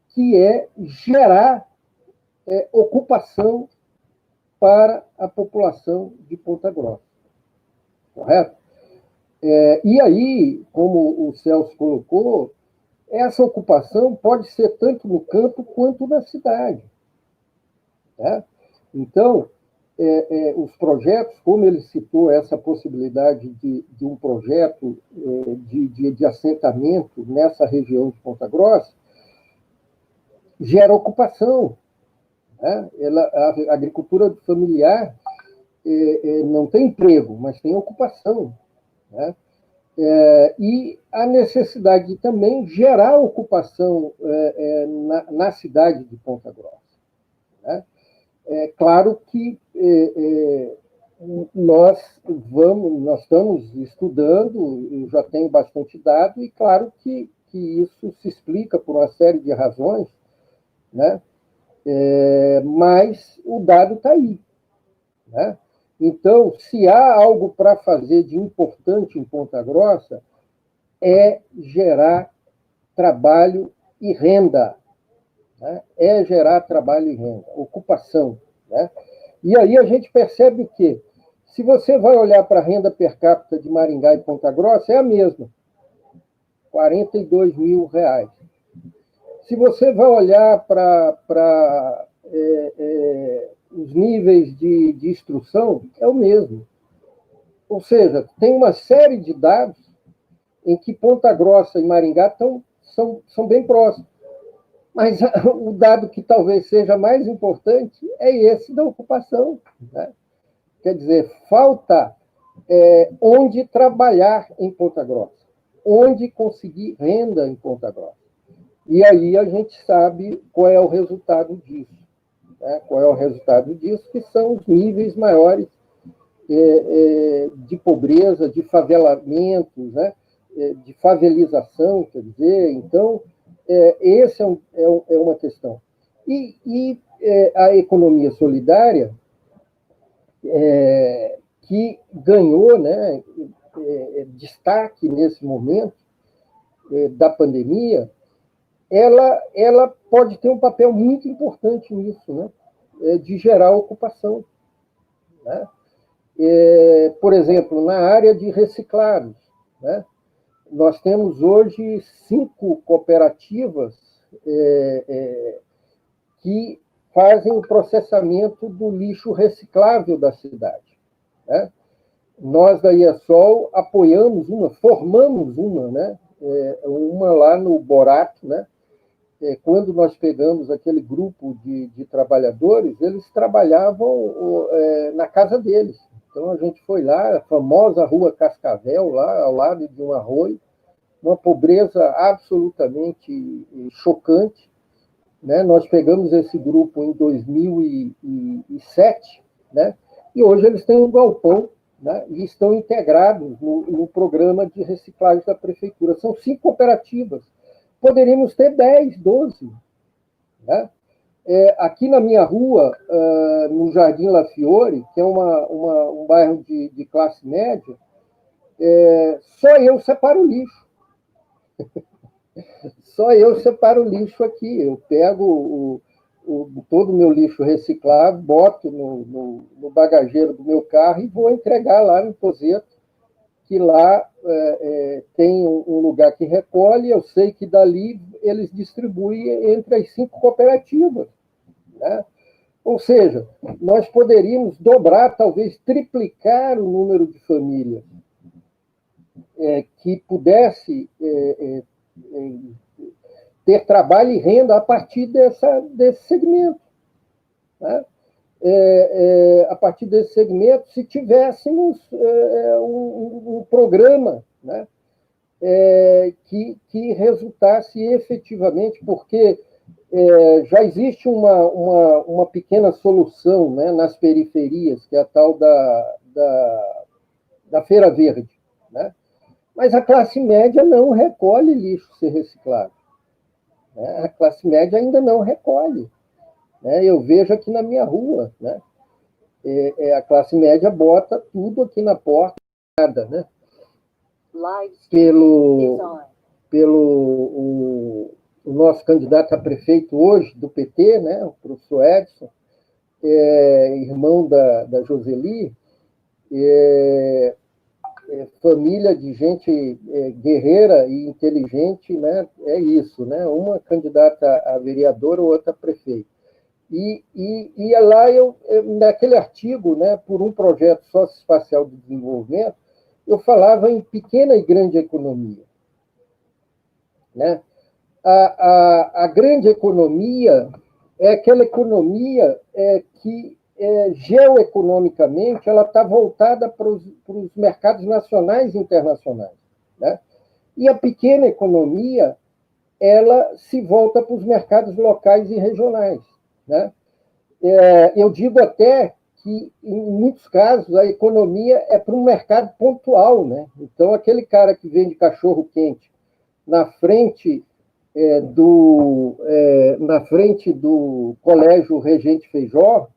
que é gerar ocupação para a população de Ponta Grossa. Correto? E aí, como o Celso colocou, essa ocupação pode ser tanto no campo quanto na cidade. Né? Então, os projetos, como ele citou essa possibilidade de um projeto de assentamento nessa região de Ponta Grossa, gera ocupação. Né? A agricultura familiar não tem emprego, mas tem ocupação. Né? E a necessidade de também gerar ocupação na cidade de Ponta Grossa. Né? Claro que nós estamos estudando, eu já tenho bastante dado, e claro que isso se explica por uma série de razões, né? Mas o dado está aí. Né? Então, se há algo para fazer de importante em Ponta Grossa, é gerar trabalho e renda. Né? É gerar trabalho e renda, ocupação. Né? E aí a gente percebe que, se você vai olhar para a renda per capita de Maringá e Ponta Grossa, é a mesma, R$ 42.000. Se você vai olhar para os níveis de instrução, é o mesmo. Ou seja, tem uma série de dados em que Ponta Grossa e Maringá são bem próximos. Mas o dado que talvez seja mais importante é esse da ocupação. Né? Quer dizer, falta onde trabalhar em Ponta Grossa, onde conseguir renda em Ponta Grossa. E aí a gente sabe qual é o resultado disso. Né? Qual é o resultado disso? Que são os níveis maiores de pobreza, de favelamentos, né? De favelização, quer dizer. Então, esse é uma questão. E a economia solidária, que ganhou, né, destaque nesse momento da pandemia, ela pode ter um papel muito importante nisso, né? De gerar ocupação. Né? Por exemplo, na área de reciclados, né? Nós temos hoje 5 cooperativas que fazem o processamento do lixo reciclável da cidade. Né? Nós, da IESOL, apoiamos formamos uma, né? Uma lá no Borato, né? Quando nós pegamos aquele grupo de trabalhadores, eles trabalhavam na casa deles. Então, a gente foi lá, a famosa Rua Cascavel, lá ao lado de um arroio, uma pobreza absolutamente chocante. Né? Nós pegamos esse grupo em 2007, né? E hoje eles têm um galpão, né? E estão integrados no programa de reciclagem da prefeitura. São 5 cooperativas. Poderíamos ter 10, 12. Né? Aqui na minha rua, no Jardim La Fiore, que é um bairro de classe média, só eu separo o lixo. Só eu separo o lixo aqui. Eu pego todo o meu lixo reciclado, boto no bagageiro do meu carro e vou entregar lá no Tozeto, que lá tem um lugar que recolhe, eu sei que dali eles distribuem entre as 5 cooperativas, né? Ou seja, nós poderíamos dobrar, talvez triplicar o número de famílias que pudesse ter trabalho e renda a partir desse segmento, né? A partir desse segmento, se tivéssemos um programa, né, que resultasse efetivamente, porque já existe uma pequena solução, né, nas periferias, que é a tal da Feira Verde, né? Mas a classe média não recolhe lixo ser reciclado, né? A classe média ainda não recolhe, né? Eu vejo aqui na minha rua, né? A classe média bota tudo aqui na porta, nada, né? Pelo o nosso candidato a prefeito hoje, do PT, né, o professor Edson, irmão da Joseli, família de gente guerreira e inteligente, né, é isso, né, uma candidata a vereadora, outra a prefeito. E lá, naquele artigo, né, por um projeto socioespacial de desenvolvimento, eu falava em pequena e grande economia, né? A grande economia é aquela economia que, geoeconomicamente, ela está voltada para os mercados nacionais e internacionais, né? E a pequena economia, ela se volta para os mercados locais e regionais, né? Eu digo até que, em muitos casos, a economia é para um mercado pontual, né? Então, aquele cara que vende cachorro-quente na frente do Colégio Regente Feijó,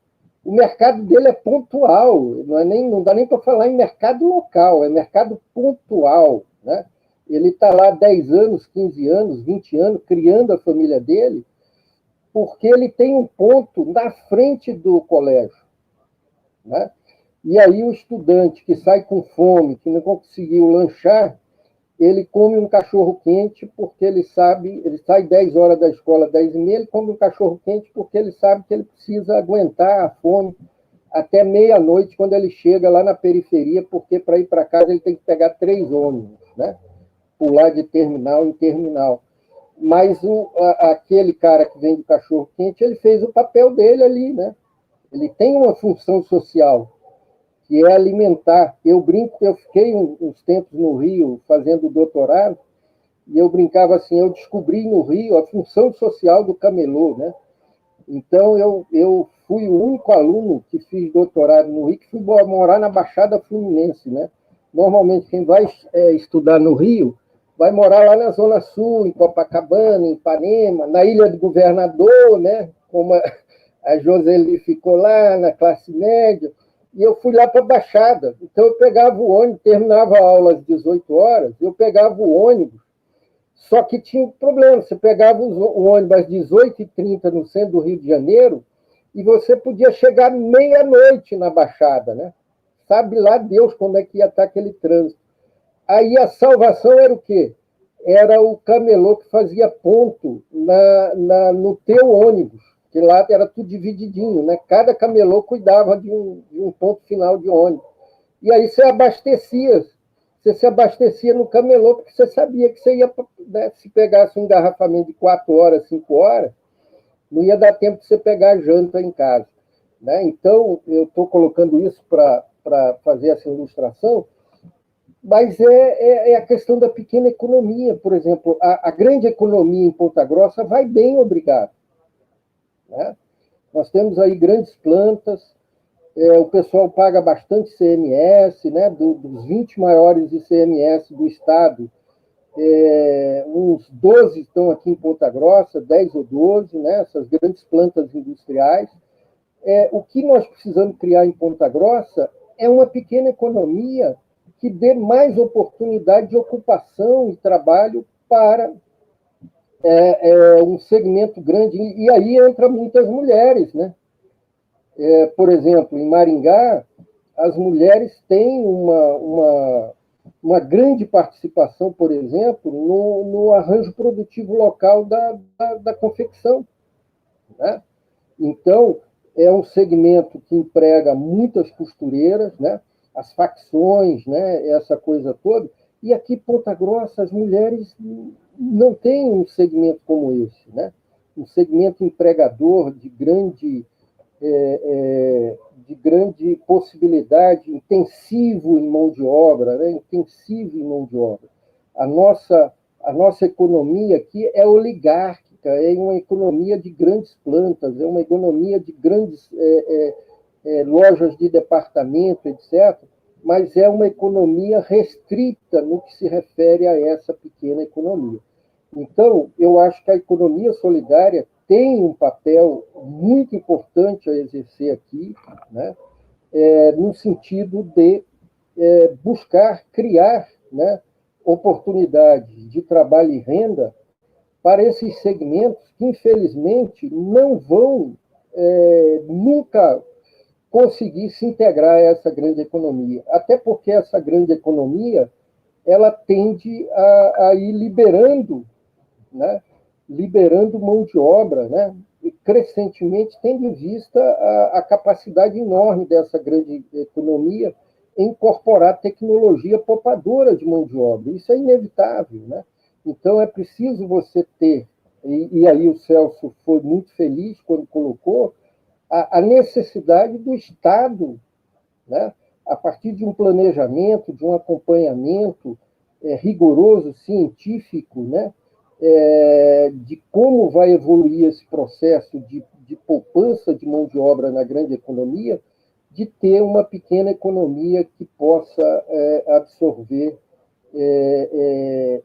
o mercado dele é pontual, não dá nem para falar em mercado local, é mercado pontual, né? Ele está lá 10 anos, 15 anos, 20 anos, criando a família dele, porque ele tem um ponto na frente do colégio, né? E aí o estudante que sai com fome, que não conseguiu lanchar, ele come um cachorro-quente porque ele sabe, ele sai 10 horas da escola, 10h30, ele come um cachorro-quente porque ele sabe que ele precisa aguentar a fome até meia-noite, quando ele chega lá na periferia, porque para ir para casa ele tem que pegar 3 ônibus, né? Pular de terminal em terminal. Mas aquele cara que vende cachorro-quente, ele fez o papel dele ali, né? Ele tem uma função social, que é alimentar. Eu brinco que eu fiquei uns tempos no Rio fazendo doutorado, e eu brincava assim, eu descobri no Rio a função social do camelô, né? Então, eu fui o único aluno que fiz doutorado no Rio, que fui morar na Baixada Fluminense, né? Normalmente, quem vai estudar no Rio vai morar lá na Zona Sul, em Copacabana, em Ipanema, na Ilha do Governador, né? Como a Joseli ficou lá, na classe média, e eu fui lá para a Baixada. Então, eu pegava o ônibus, terminava a aula às 18 horas, eu pegava o ônibus, só que tinha um problema, você pegava o ônibus às 18h30 no centro do Rio de Janeiro, e você podia chegar meia-noite na Baixada, né? Sabe lá Deus como é que ia estar aquele trânsito. Aí a salvação era o quê? Era o camelô que fazia ponto no teu ônibus, que lá era tudo divididinho, né? Cada camelô cuidava de um ponto final de ônibus. E aí você se abastecia no camelô, porque você sabia que você ia, né, se pegasse um engarrafamento de 4 horas, 5 horas, não ia dar tempo de você pegar a janta em casa, né? Então, eu estou colocando isso para fazer essa ilustração, mas é a questão da pequena economia. Por exemplo, a grande economia em Ponta Grossa vai bem, obrigado, né? Nós temos aí grandes plantas, o pessoal paga bastante CMS, né? Dos 20 maiores ICMS do Estado, uns 12 estão aqui em Ponta Grossa, 10 ou 12, né? Essas grandes plantas industriais. O que nós precisamos criar em Ponta Grossa é uma pequena economia que dê mais oportunidade de ocupação e trabalho para um segmento grande. E aí entra muitas mulheres, né? Por exemplo, em Maringá, as mulheres têm uma uma grande participação, por exemplo, no arranjo produtivo local da confecção, né? Então, é um segmento que emprega muitas costureiras, né? As facções, né? Essa coisa toda. E aqui, Ponta Grossa, as mulheres não têm um segmento como esse, né? Um segmento empregador de grande possibilidade, intensivo em mão de obra, né? Intensivo em mão de obra. A nossa economia aqui é oligárquica, é uma economia de grandes plantas, é uma economia de grandes lojas de departamento, etc., mas é uma economia restrita no que se refere a essa pequena economia. Então, eu acho que a economia solidária tem um papel muito importante a exercer aqui, né? No sentido de buscar criar, né, oportunidades de trabalho e renda para esses segmentos que, infelizmente, não vão nunca conseguir se integrar a essa grande economia. Até porque essa grande economia ela tende a ir liberando, né, liberando mão de obra, né, e crescentemente tendo em vista a capacidade enorme dessa grande economia em incorporar tecnologia poupadora de mão de obra. Isso é inevitável, né? Então, é preciso você ter, e aí o Celso foi muito feliz quando colocou, a necessidade do Estado, né, a partir de um planejamento, de um acompanhamento rigoroso, científico, né, de como vai evoluir esse processo de poupança de mão de obra na grande economia, de ter uma pequena economia que possa absorver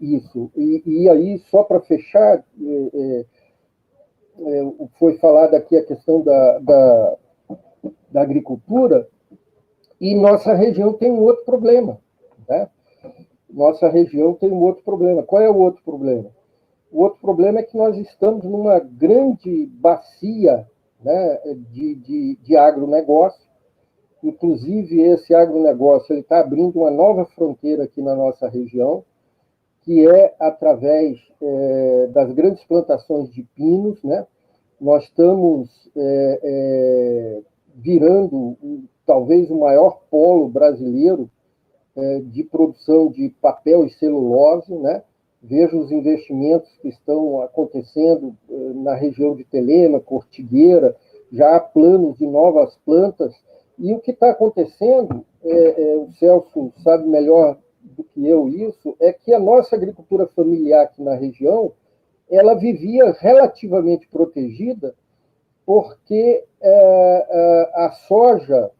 isso. E aí, só para fechar, foi falada aqui a questão da agricultura, e nossa região tem um outro problema, né? Nossa região tem um outro problema. Qual é o outro problema? O outro problema é que nós estamos numa grande bacia, né, de agronegócio. Inclusive, esse agronegócio está abrindo uma nova fronteira aqui na nossa região, que é através das grandes plantações de pinos, né? Nós estamos virando talvez o maior polo brasileiro de produção de papel e celulose, né? Vejo os investimentos que estão acontecendo na região de Telêmaco, Ortigueira, já há planos de novas plantas, e o que está acontecendo, o Celso sabe melhor do que eu isso, é que a nossa agricultura familiar aqui na região, ela vivia relativamente protegida, porque a soja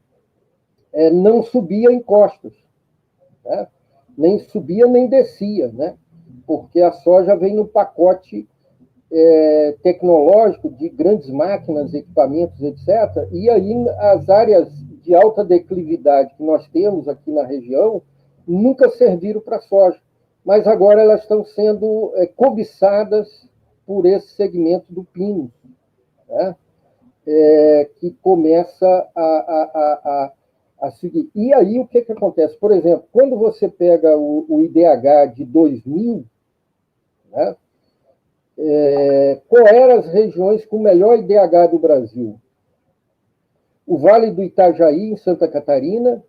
não subia em costas, né? Nem subia nem descia, né? Porque a soja vem no pacote tecnológico de grandes máquinas, equipamentos, etc. E aí as áreas de alta declividade que nós temos aqui na região nunca serviram para soja, mas agora elas estão sendo cobiçadas por esse segmento do pino, né? Que começa a seguir. E aí o que acontece? Por exemplo, quando você pega o IDH de 2000, né, qual eram as regiões com o melhor IDH do Brasil? O Vale do Itajaí, em Santa Catarina,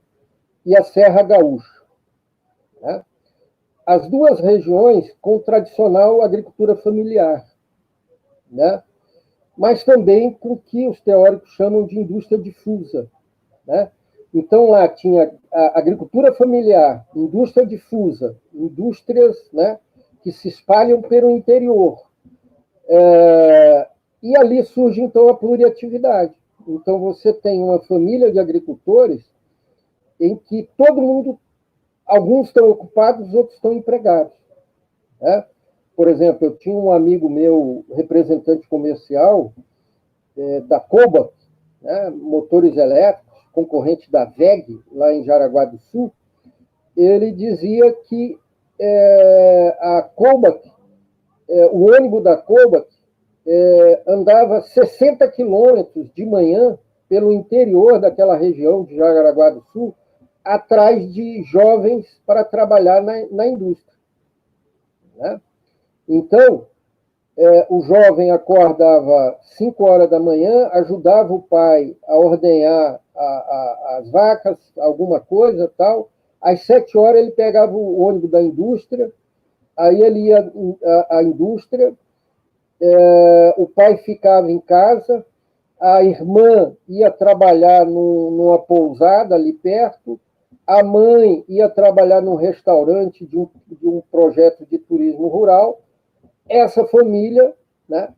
e a Serra Gaúcha, né? As duas regiões com tradicional agricultura familiar, né? Mas também com o que os teóricos chamam de indústria difusa, né? Então, lá tinha a agricultura familiar, indústria difusa, indústrias, né, que se espalham pelo interior. E ali surge, então, a pluriatividade. Então, você tem uma família de agricultores em que todo mundo, alguns estão ocupados, outros estão empregados, né? Por exemplo, eu tinha um amigo meu, representante comercial da Cobalt, né, motores elétricos, concorrente da VEG, lá em Jaraguá do Sul. Ele dizia que a Cobalt, o ônibus da Cobalt, andava 60 quilômetros de manhã pelo interior daquela região de Jaraguá do Sul, atrás de jovens para trabalhar na indústria, né? Então, o jovem acordava 5 horas da manhã, ajudava o pai a ordenhar as vacas, alguma coisa, tal. Às 7 horas ele pegava o ônibus da indústria, aí ele ia à indústria, o pai ficava em casa, a irmã ia trabalhar numa pousada ali perto, a mãe ia trabalhar num restaurante de um projeto de turismo rural. Essa família, né,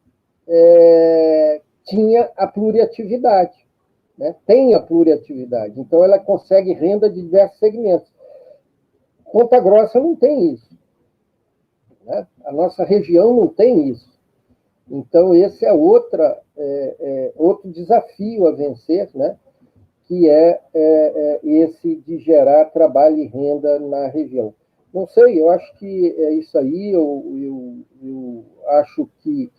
tinha a pluriatividade, né, tem a pluriatividade, então ela consegue renda de diversos segmentos. Ponta Grossa não tem isso, né? A nossa região não tem isso. Então, esse é outro desafio a vencer, né? Que é esse de gerar trabalho e renda na região. Não sei, eu acho que é isso aí, eu acho que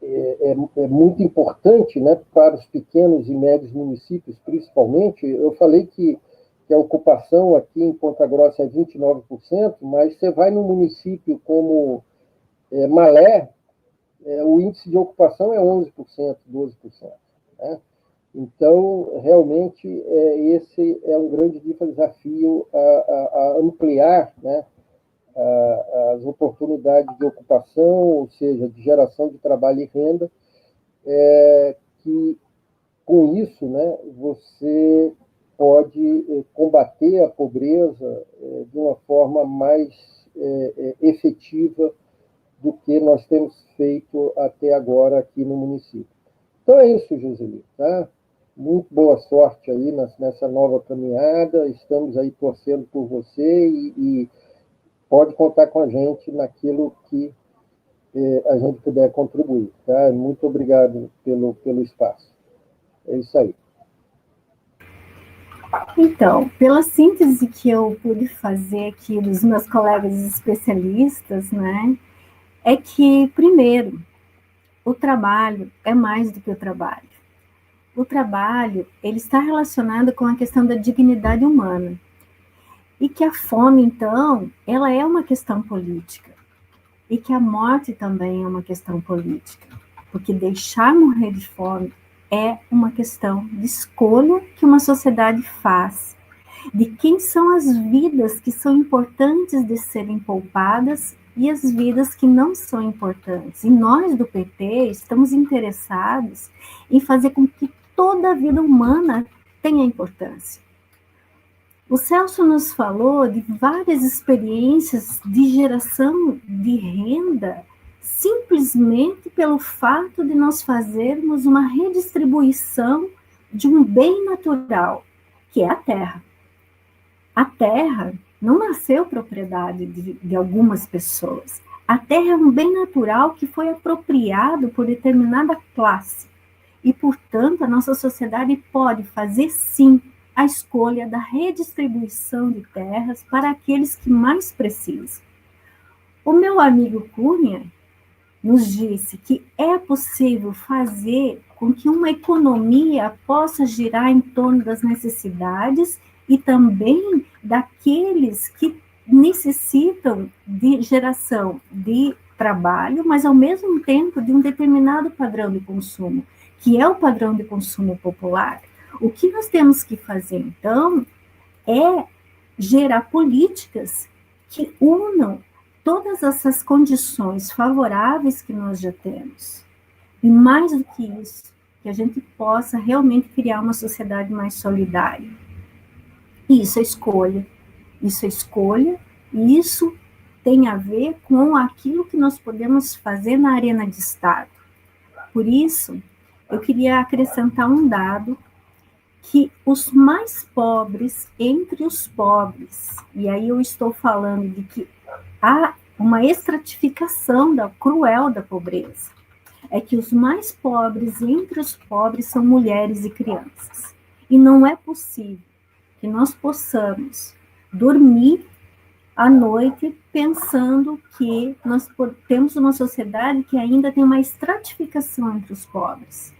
é muito importante, né, para os pequenos e médios municípios, principalmente. Eu falei que a ocupação aqui em Ponta Grossa é 29%, mas você vai num município como Malé, o índice de ocupação é 11%, 12%. Né? Então, realmente, esse é um grande desafio a ampliar, né, as oportunidades de ocupação, ou seja, de geração de trabalho e renda, que com isso, né, você pode combater a pobreza de uma forma mais efetiva do que nós temos feito até agora aqui no município. Então é isso, Joseli, tá? Muito boa sorte aí nessa nova caminhada, estamos aí torcendo por você e pode contar com a gente naquilo que a gente puder contribuir, tá? Muito obrigado pelo espaço. É isso aí. Então, pela síntese que eu pude fazer aqui dos meus colegas especialistas, né, é que, primeiro, o trabalho é mais do que o trabalho. O trabalho, ele está relacionado com a questão da dignidade humana. E que a fome, então, ela é uma questão política. E que a morte também é uma questão política. Porque deixar morrer de fome é uma questão de escolha que uma sociedade faz, de quem são as vidas que são importantes de serem poupadas e as vidas que não são importantes. E nós do PT estamos interessados em fazer com que toda a vida humana tenha importância. O Celso nos falou de várias experiências de geração de renda simplesmente pelo fato de nós fazermos uma redistribuição de um bem natural, que é a terra. A terra não nasceu propriedade de algumas pessoas. A terra é um bem natural que foi apropriado por determinada classe. E, portanto, a nossa sociedade pode fazer, sim, a escolha da redistribuição de terras para aqueles que mais precisam. O meu amigo Cunha nos disse que é possível fazer com que uma economia possa girar em torno das necessidades e também daqueles que necessitam de geração de trabalho, mas ao mesmo tempo de um determinado padrão de consumo, que é o padrão de consumo popular. O que nós temos que fazer, então, é gerar políticas que unam todas essas condições favoráveis que nós já temos. E mais do que isso, que a gente possa realmente criar uma sociedade mais solidária. Isso é escolha. Isso é escolha, e isso tem a ver com aquilo que nós podemos fazer na arena de Estado. Por isso, eu queria acrescentar um dado que os mais pobres entre os pobres, e aí eu estou falando de que há uma estratificação cruel da pobreza, é que os mais pobres entre os pobres são mulheres e crianças. E não é possível que nós possamos dormir à noite pensando que nós temos uma sociedade que ainda tem uma estratificação entre os pobres.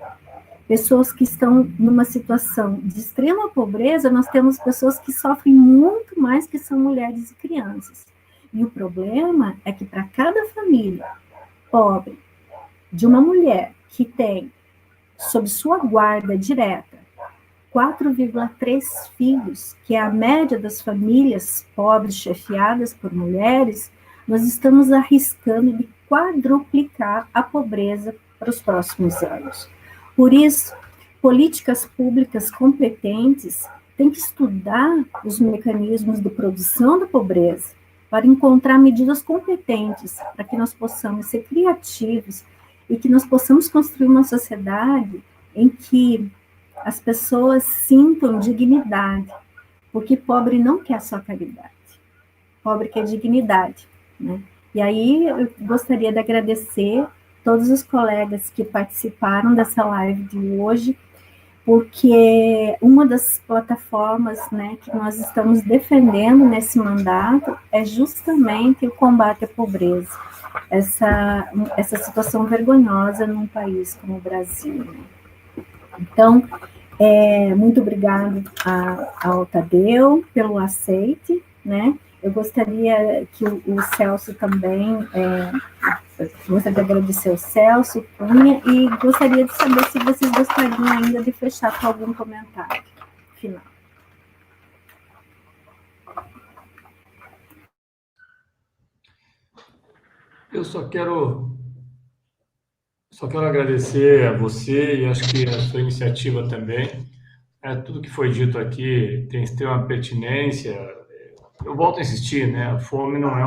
pessoas que estão numa situação de extrema pobreza, nós temos pessoas que sofrem muito mais, que são mulheres e crianças. E o problema é que para cada família pobre de uma mulher que tem sob sua guarda direta 4,3 filhos, que é a média das famílias pobres chefiadas por mulheres, nós estamos arriscando de quadruplicar a pobreza para os próximos anos. Por isso, políticas públicas competentes têm que estudar os mecanismos de produção da pobreza para encontrar medidas competentes para que nós possamos ser criativos e que nós possamos construir uma sociedade em que as pessoas sintam dignidade, porque pobre não quer só caridade, pobre quer dignidade, né? E aí eu gostaria de agradecer todos os colegas que participaram dessa live de hoje, porque uma das plataformas, né, que nós estamos defendendo nesse mandato é justamente o combate à pobreza, essa situação vergonhosa num país como o Brasil, né? Então, muito obrigado ao Tadeu pelo aceite, né? Eu gostaria que o Celso também, gostaria de agradecer ao Celso, Cunha, e gostaria de saber se vocês gostariam ainda de fechar com algum comentário final. Eu só quero agradecer a você e acho que a sua iniciativa também. Tudo que foi dito aqui tem uma pertinência. Eu volto a insistir, né? A fome não é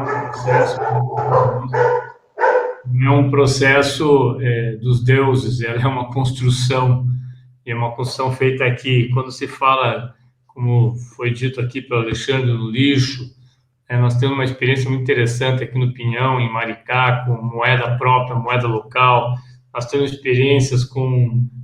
um processo dos deuses, ela é uma construção, e é uma construção feita aqui. Quando se fala, como foi dito aqui pelo Alexandre, do lixo, nós temos uma experiência muito interessante aqui no Pinhão, em Maricá, com moeda própria, moeda local. Nós temos experiências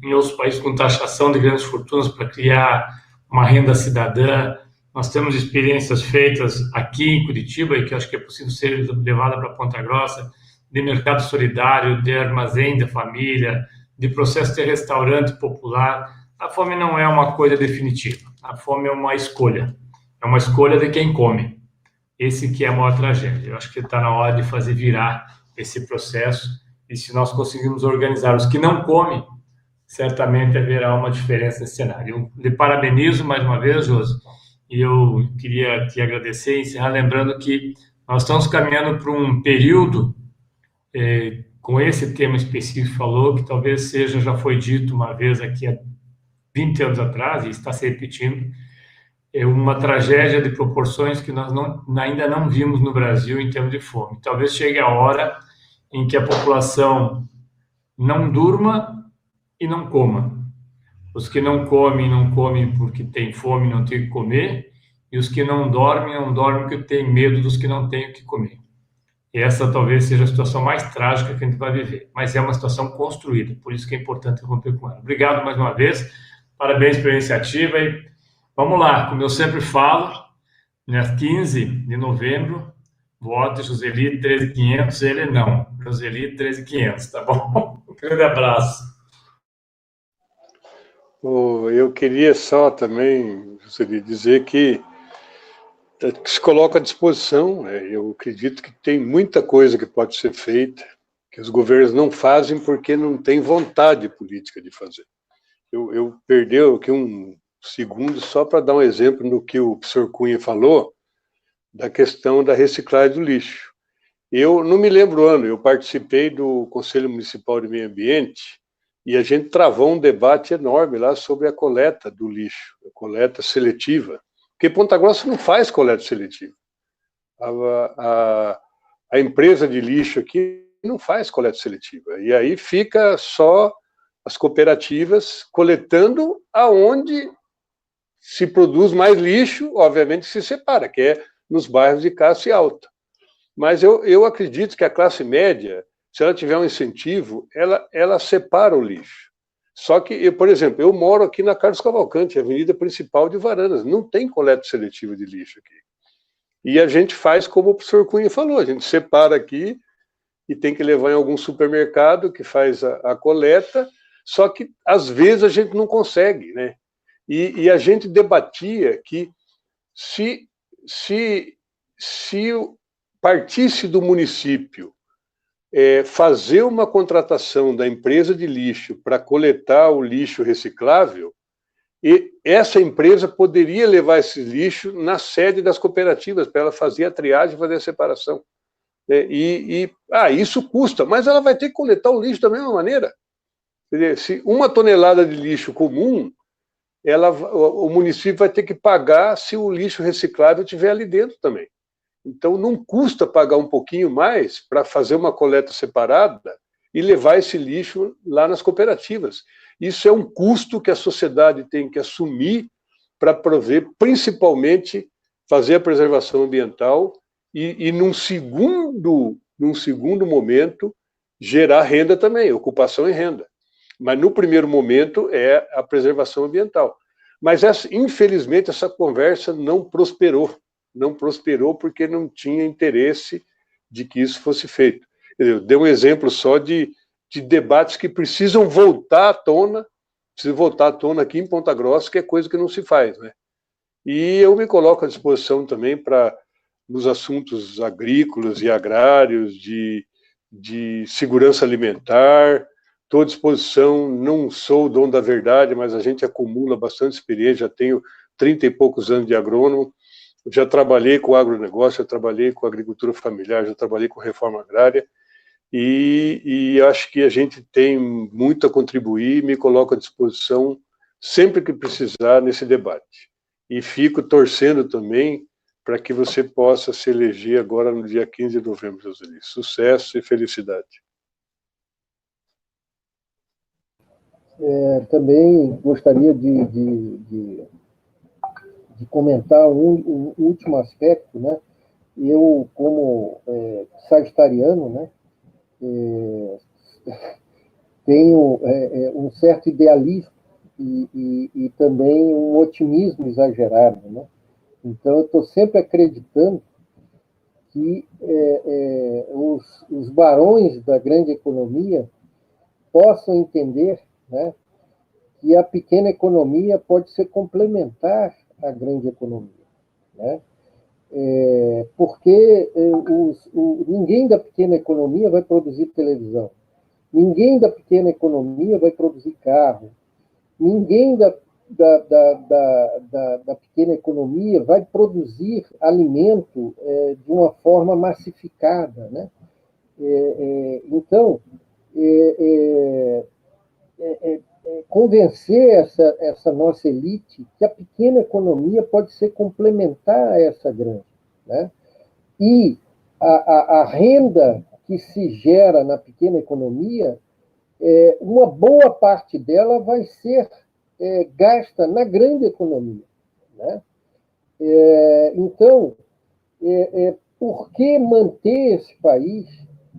em outros países com taxação de grandes fortunas para criar uma renda cidadã. Nós temos experiências feitas aqui em Curitiba, e que acho que é possível ser levada para Ponta Grossa, de mercado solidário, de armazém da família, de processo de restaurante popular. A fome não é uma coisa definitiva. A fome é uma escolha. É uma escolha de quem come. Esse que é a maior tragédia. Eu acho que está na hora de fazer virar esse processo, e se nós conseguirmos organizar os que não comem, certamente haverá uma diferença nesse cenário. Eu lhe parabenizo mais uma vez, Josi, e eu queria te agradecer e encerrar lembrando que nós estamos caminhando para um período com esse tema específico que falou, que talvez já foi dito uma vez aqui há 20 anos atrás, e está se repetindo, uma tragédia de proporções que nós ainda não vimos no Brasil em termos de fome. Talvez chegue a hora em que a população não durma e não coma. Os que não comem porque têm fome e não têm o que comer, e os que não dormem porque têm medo dos que não têm o que comer. E essa talvez seja a situação mais trágica que a gente vai viver, mas é uma situação construída, por isso que é importante romper com ela. Obrigado mais uma vez, parabéns pela iniciativa, e vamos lá, como eu sempre falo, dia 15 de novembro, vote Joseli 13500, ele não, Joseli 13500, tá bom? Um grande abraço. Eu queria só também, Joseli, dizer que se coloca à disposição, né? Eu acredito que tem muita coisa que pode ser feita, que os governos não fazem porque não têm vontade política de fazer. Eu perdeu aqui um segundo só para dar um exemplo no que o professor Cunha falou, da questão da reciclagem do lixo. Eu não me lembro o ano, eu participei do Conselho Municipal de Meio Ambiente e a gente travou um debate enorme lá sobre a coleta do lixo, a coleta seletiva, porque Ponta Grossa não faz coleta seletiva. A empresa de lixo aqui não faz coleta seletiva, e aí fica só as cooperativas coletando aonde se produz mais lixo, obviamente se separa, que é nos bairros de classe alta. Mas eu acredito que a classe média, se ela tiver um incentivo, ela separa o lixo. Só que, por exemplo, eu moro aqui na Carlos Cavalcante, avenida principal de Varandas, não tem coleta seletiva de lixo aqui. E a gente faz como o professor Cunha falou, a gente separa aqui e tem que levar em algum supermercado que faz a coleta, Só que, às vezes, a gente não consegue, né? E a gente debatia que se partisse do município fazer uma contratação da empresa de lixo para coletar o lixo reciclável, e essa empresa poderia levar esse lixo na sede das cooperativas para ela fazer a triagem e fazer a separação. Isso custa, mas ela vai ter que coletar o lixo da mesma maneira. Quer dizer, se 1 tonelada de lixo comum, o município vai ter que pagar se o lixo reciclável estiver ali dentro também. Então, não custa pagar um pouquinho mais para fazer uma coleta separada e levar esse lixo lá nas cooperativas. Isso é um custo que a sociedade tem que assumir para prover, principalmente, fazer a preservação ambiental e num segundo momento, gerar renda também, ocupação e renda. Mas, no primeiro momento, é a preservação ambiental. Mas, infelizmente, essa conversa não prosperou. Não prosperou porque não tinha interesse de que isso fosse feito. Eu dei um exemplo só de debates que precisam voltar à tona, aqui em Ponta Grossa, que é coisa que não se faz, né? E eu me coloco à disposição também nos assuntos agrícolas e agrários, de segurança alimentar. Estou à disposição, não sou o dono da verdade, mas a gente acumula bastante experiência, já tenho 30 e poucos anos de agrônomo, já trabalhei com agronegócio, já trabalhei com agricultura familiar, já trabalhei com reforma agrária, e acho que a gente tem muito a contribuir, me coloco à disposição sempre que precisar nesse debate. E fico torcendo também para que você possa se eleger agora no dia 15 de novembro, Joseli. Sucesso e felicidade. Também gostaria de comentar um último aspecto, né? Eu, como sagitariano, né, tenho um certo idealismo e também um otimismo exagerado, né? Então, eu estou sempre acreditando que os barões da grande economia possam entender, né, que a pequena economia pode ser complementar à grande economia, né? Porque ninguém da pequena economia vai produzir televisão, ninguém da pequena economia vai produzir carro, ninguém da pequena economia vai produzir alimento de uma forma massificada, né? Então, convencer essa nossa elite que a pequena economia pode ser complementar a essa grande, né? E a renda que se gera na pequena economia, uma boa parte dela vai ser gasta na grande economia, né? Então, por que manter esse país,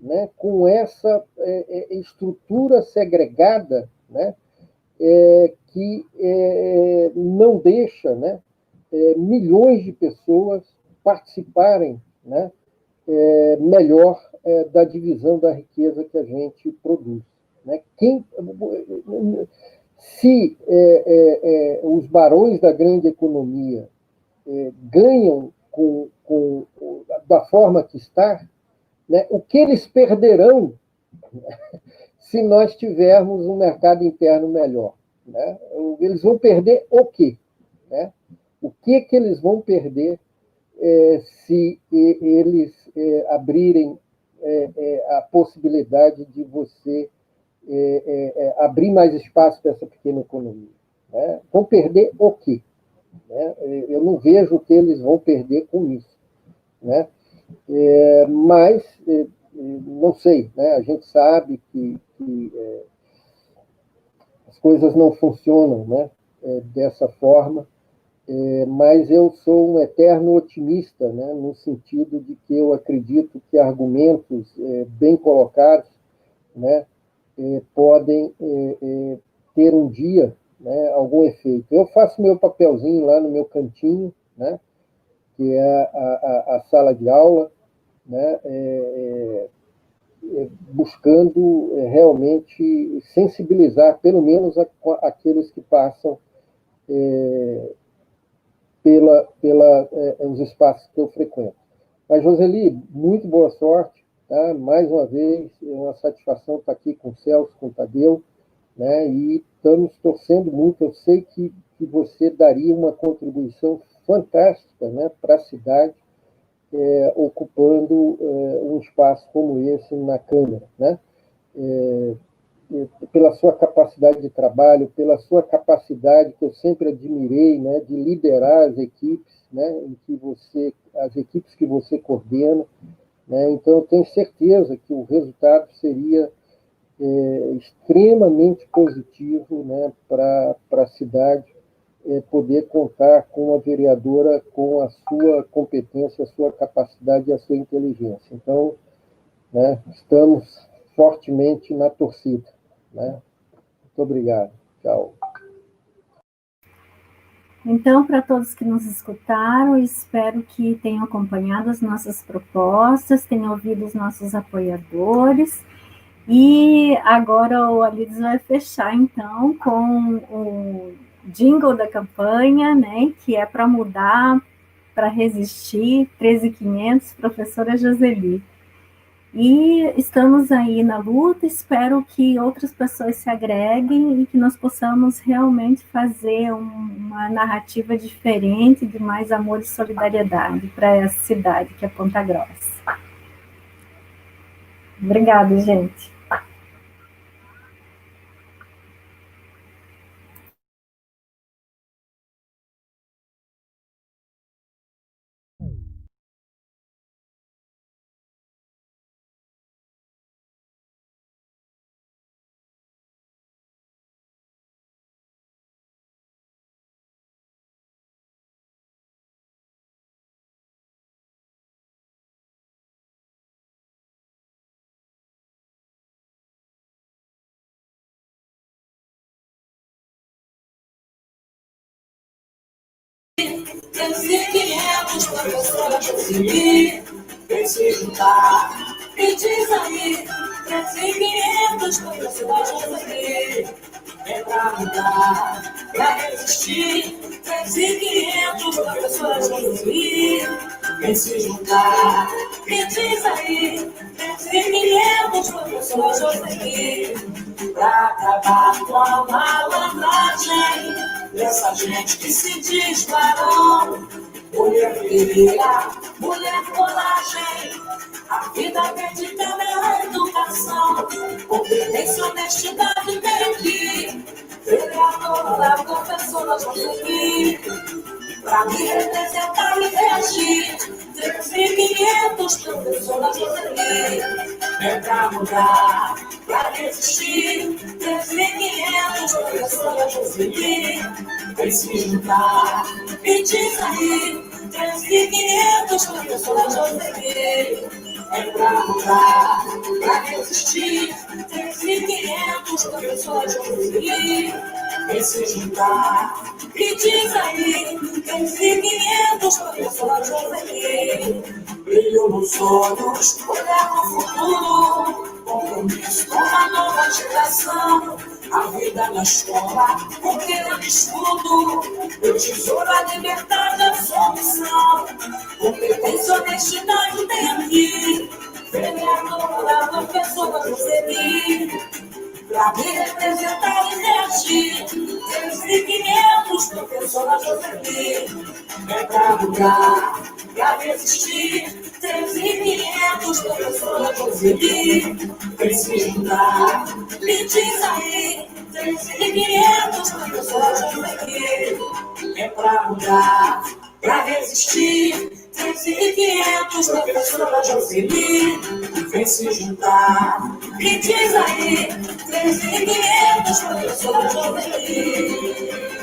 né, com essa estrutura segregada, né, que não deixa, né, milhões de pessoas participarem, né, melhor da divisão da riqueza que a gente produz, né? Se os barões da grande economia ganham da forma que está, né, o que eles perderão se nós tivermos um mercado interno melhor, né? Eles vão perder o quê? Né? O que eles vão perder se eles abrirem a possibilidade de você abrir mais espaço para essa pequena economia, né? Vão perder o quê? Né? Eu não vejo o que eles vão perder com isso, né? Mas não sei, né? A gente sabe que as coisas não funcionam, né, dessa forma, mas eu sou um eterno otimista, né, no sentido de que eu acredito que argumentos bem colocados, né, podem ter um dia, né, algum efeito. Eu faço meu papelzinho lá no meu cantinho, né, que é a sala de aula, né, buscando realmente sensibilizar, pelo menos, aqueles que passam os espaços que eu frequento. Mas, Joseli, muito boa sorte, tá? Mais uma vez, é uma satisfação estar aqui com o Celso, com o Tadeu, né? E estamos torcendo muito. Eu sei que você daria uma contribuição fantástica, né, para a cidade, ocupando um espaço como esse na Câmara, né? Pela sua capacidade de trabalho, pela sua capacidade, que eu sempre admirei, né, de liderar as equipes, né, as equipes que você coordena, né? Então, eu tenho certeza que o resultado seria extremamente positivo, né, para a cidade, poder contar com uma vereadora com a sua competência, a sua capacidade e a sua inteligência. Então, né, estamos fortemente na torcida, né? Muito obrigado. Tchau. Então, para todos que nos escutaram, espero que tenham acompanhado as nossas propostas, tenham ouvido os nossos apoiadores. E agora o Alides vai fechar, então, com o jingle da campanha, né, que é para mudar, para resistir, 13.500, professora Joseli. E estamos aí na luta, espero que outras pessoas se agreguem e que nós possamos realmente fazer uma narrativa diferente, de mais amor e solidariedade para essa cidade, que é Ponta Grossa. Obrigada, gente. Viemos professora Joseli, vem se juntar, me diz aí, 13.500, professora Joseli, vem pra mudar, pra resistir, 13.500, professora Joseli, vem se juntar, me diz aí, 13.500, professora Joseli, pra acabar com a malandragem dessa gente que se diz varão. Mulher guerreira, mulher coragem, a vida perdida pela educação, competência, honestidade tem aqui, vereadora, professora Joseli, pra me representar e reagir, 13.500, professora Joseli, é pra mudar, pra resistir, 13.500, professora Joseli, vem se juntar, me diz aí, 13.500, professora Joseli, é pra mudar, pra resistir, 13.500, professora Joseli, vem se juntar, me diz aí, 13.500, professora Joseli, brilho nos olhos, olhar no futuro, compromisso com a nova geração, a vida na escola, porque no estudo, meu tesouro, a liberdade, a solução, competência, honestidade tem aqui, vereadora, professora Joseli, pra me representar e reagir, 13.500, professora Joseli, é pra mudar, pra resistir, 13.500, professora Joseli, vem se juntar, me diz aí, 13.500, professora Joseli, é pra mudar, pra resistir, 13.500, professora Joseli, vem se juntar, me diz aí, 13.500, professora Joseli.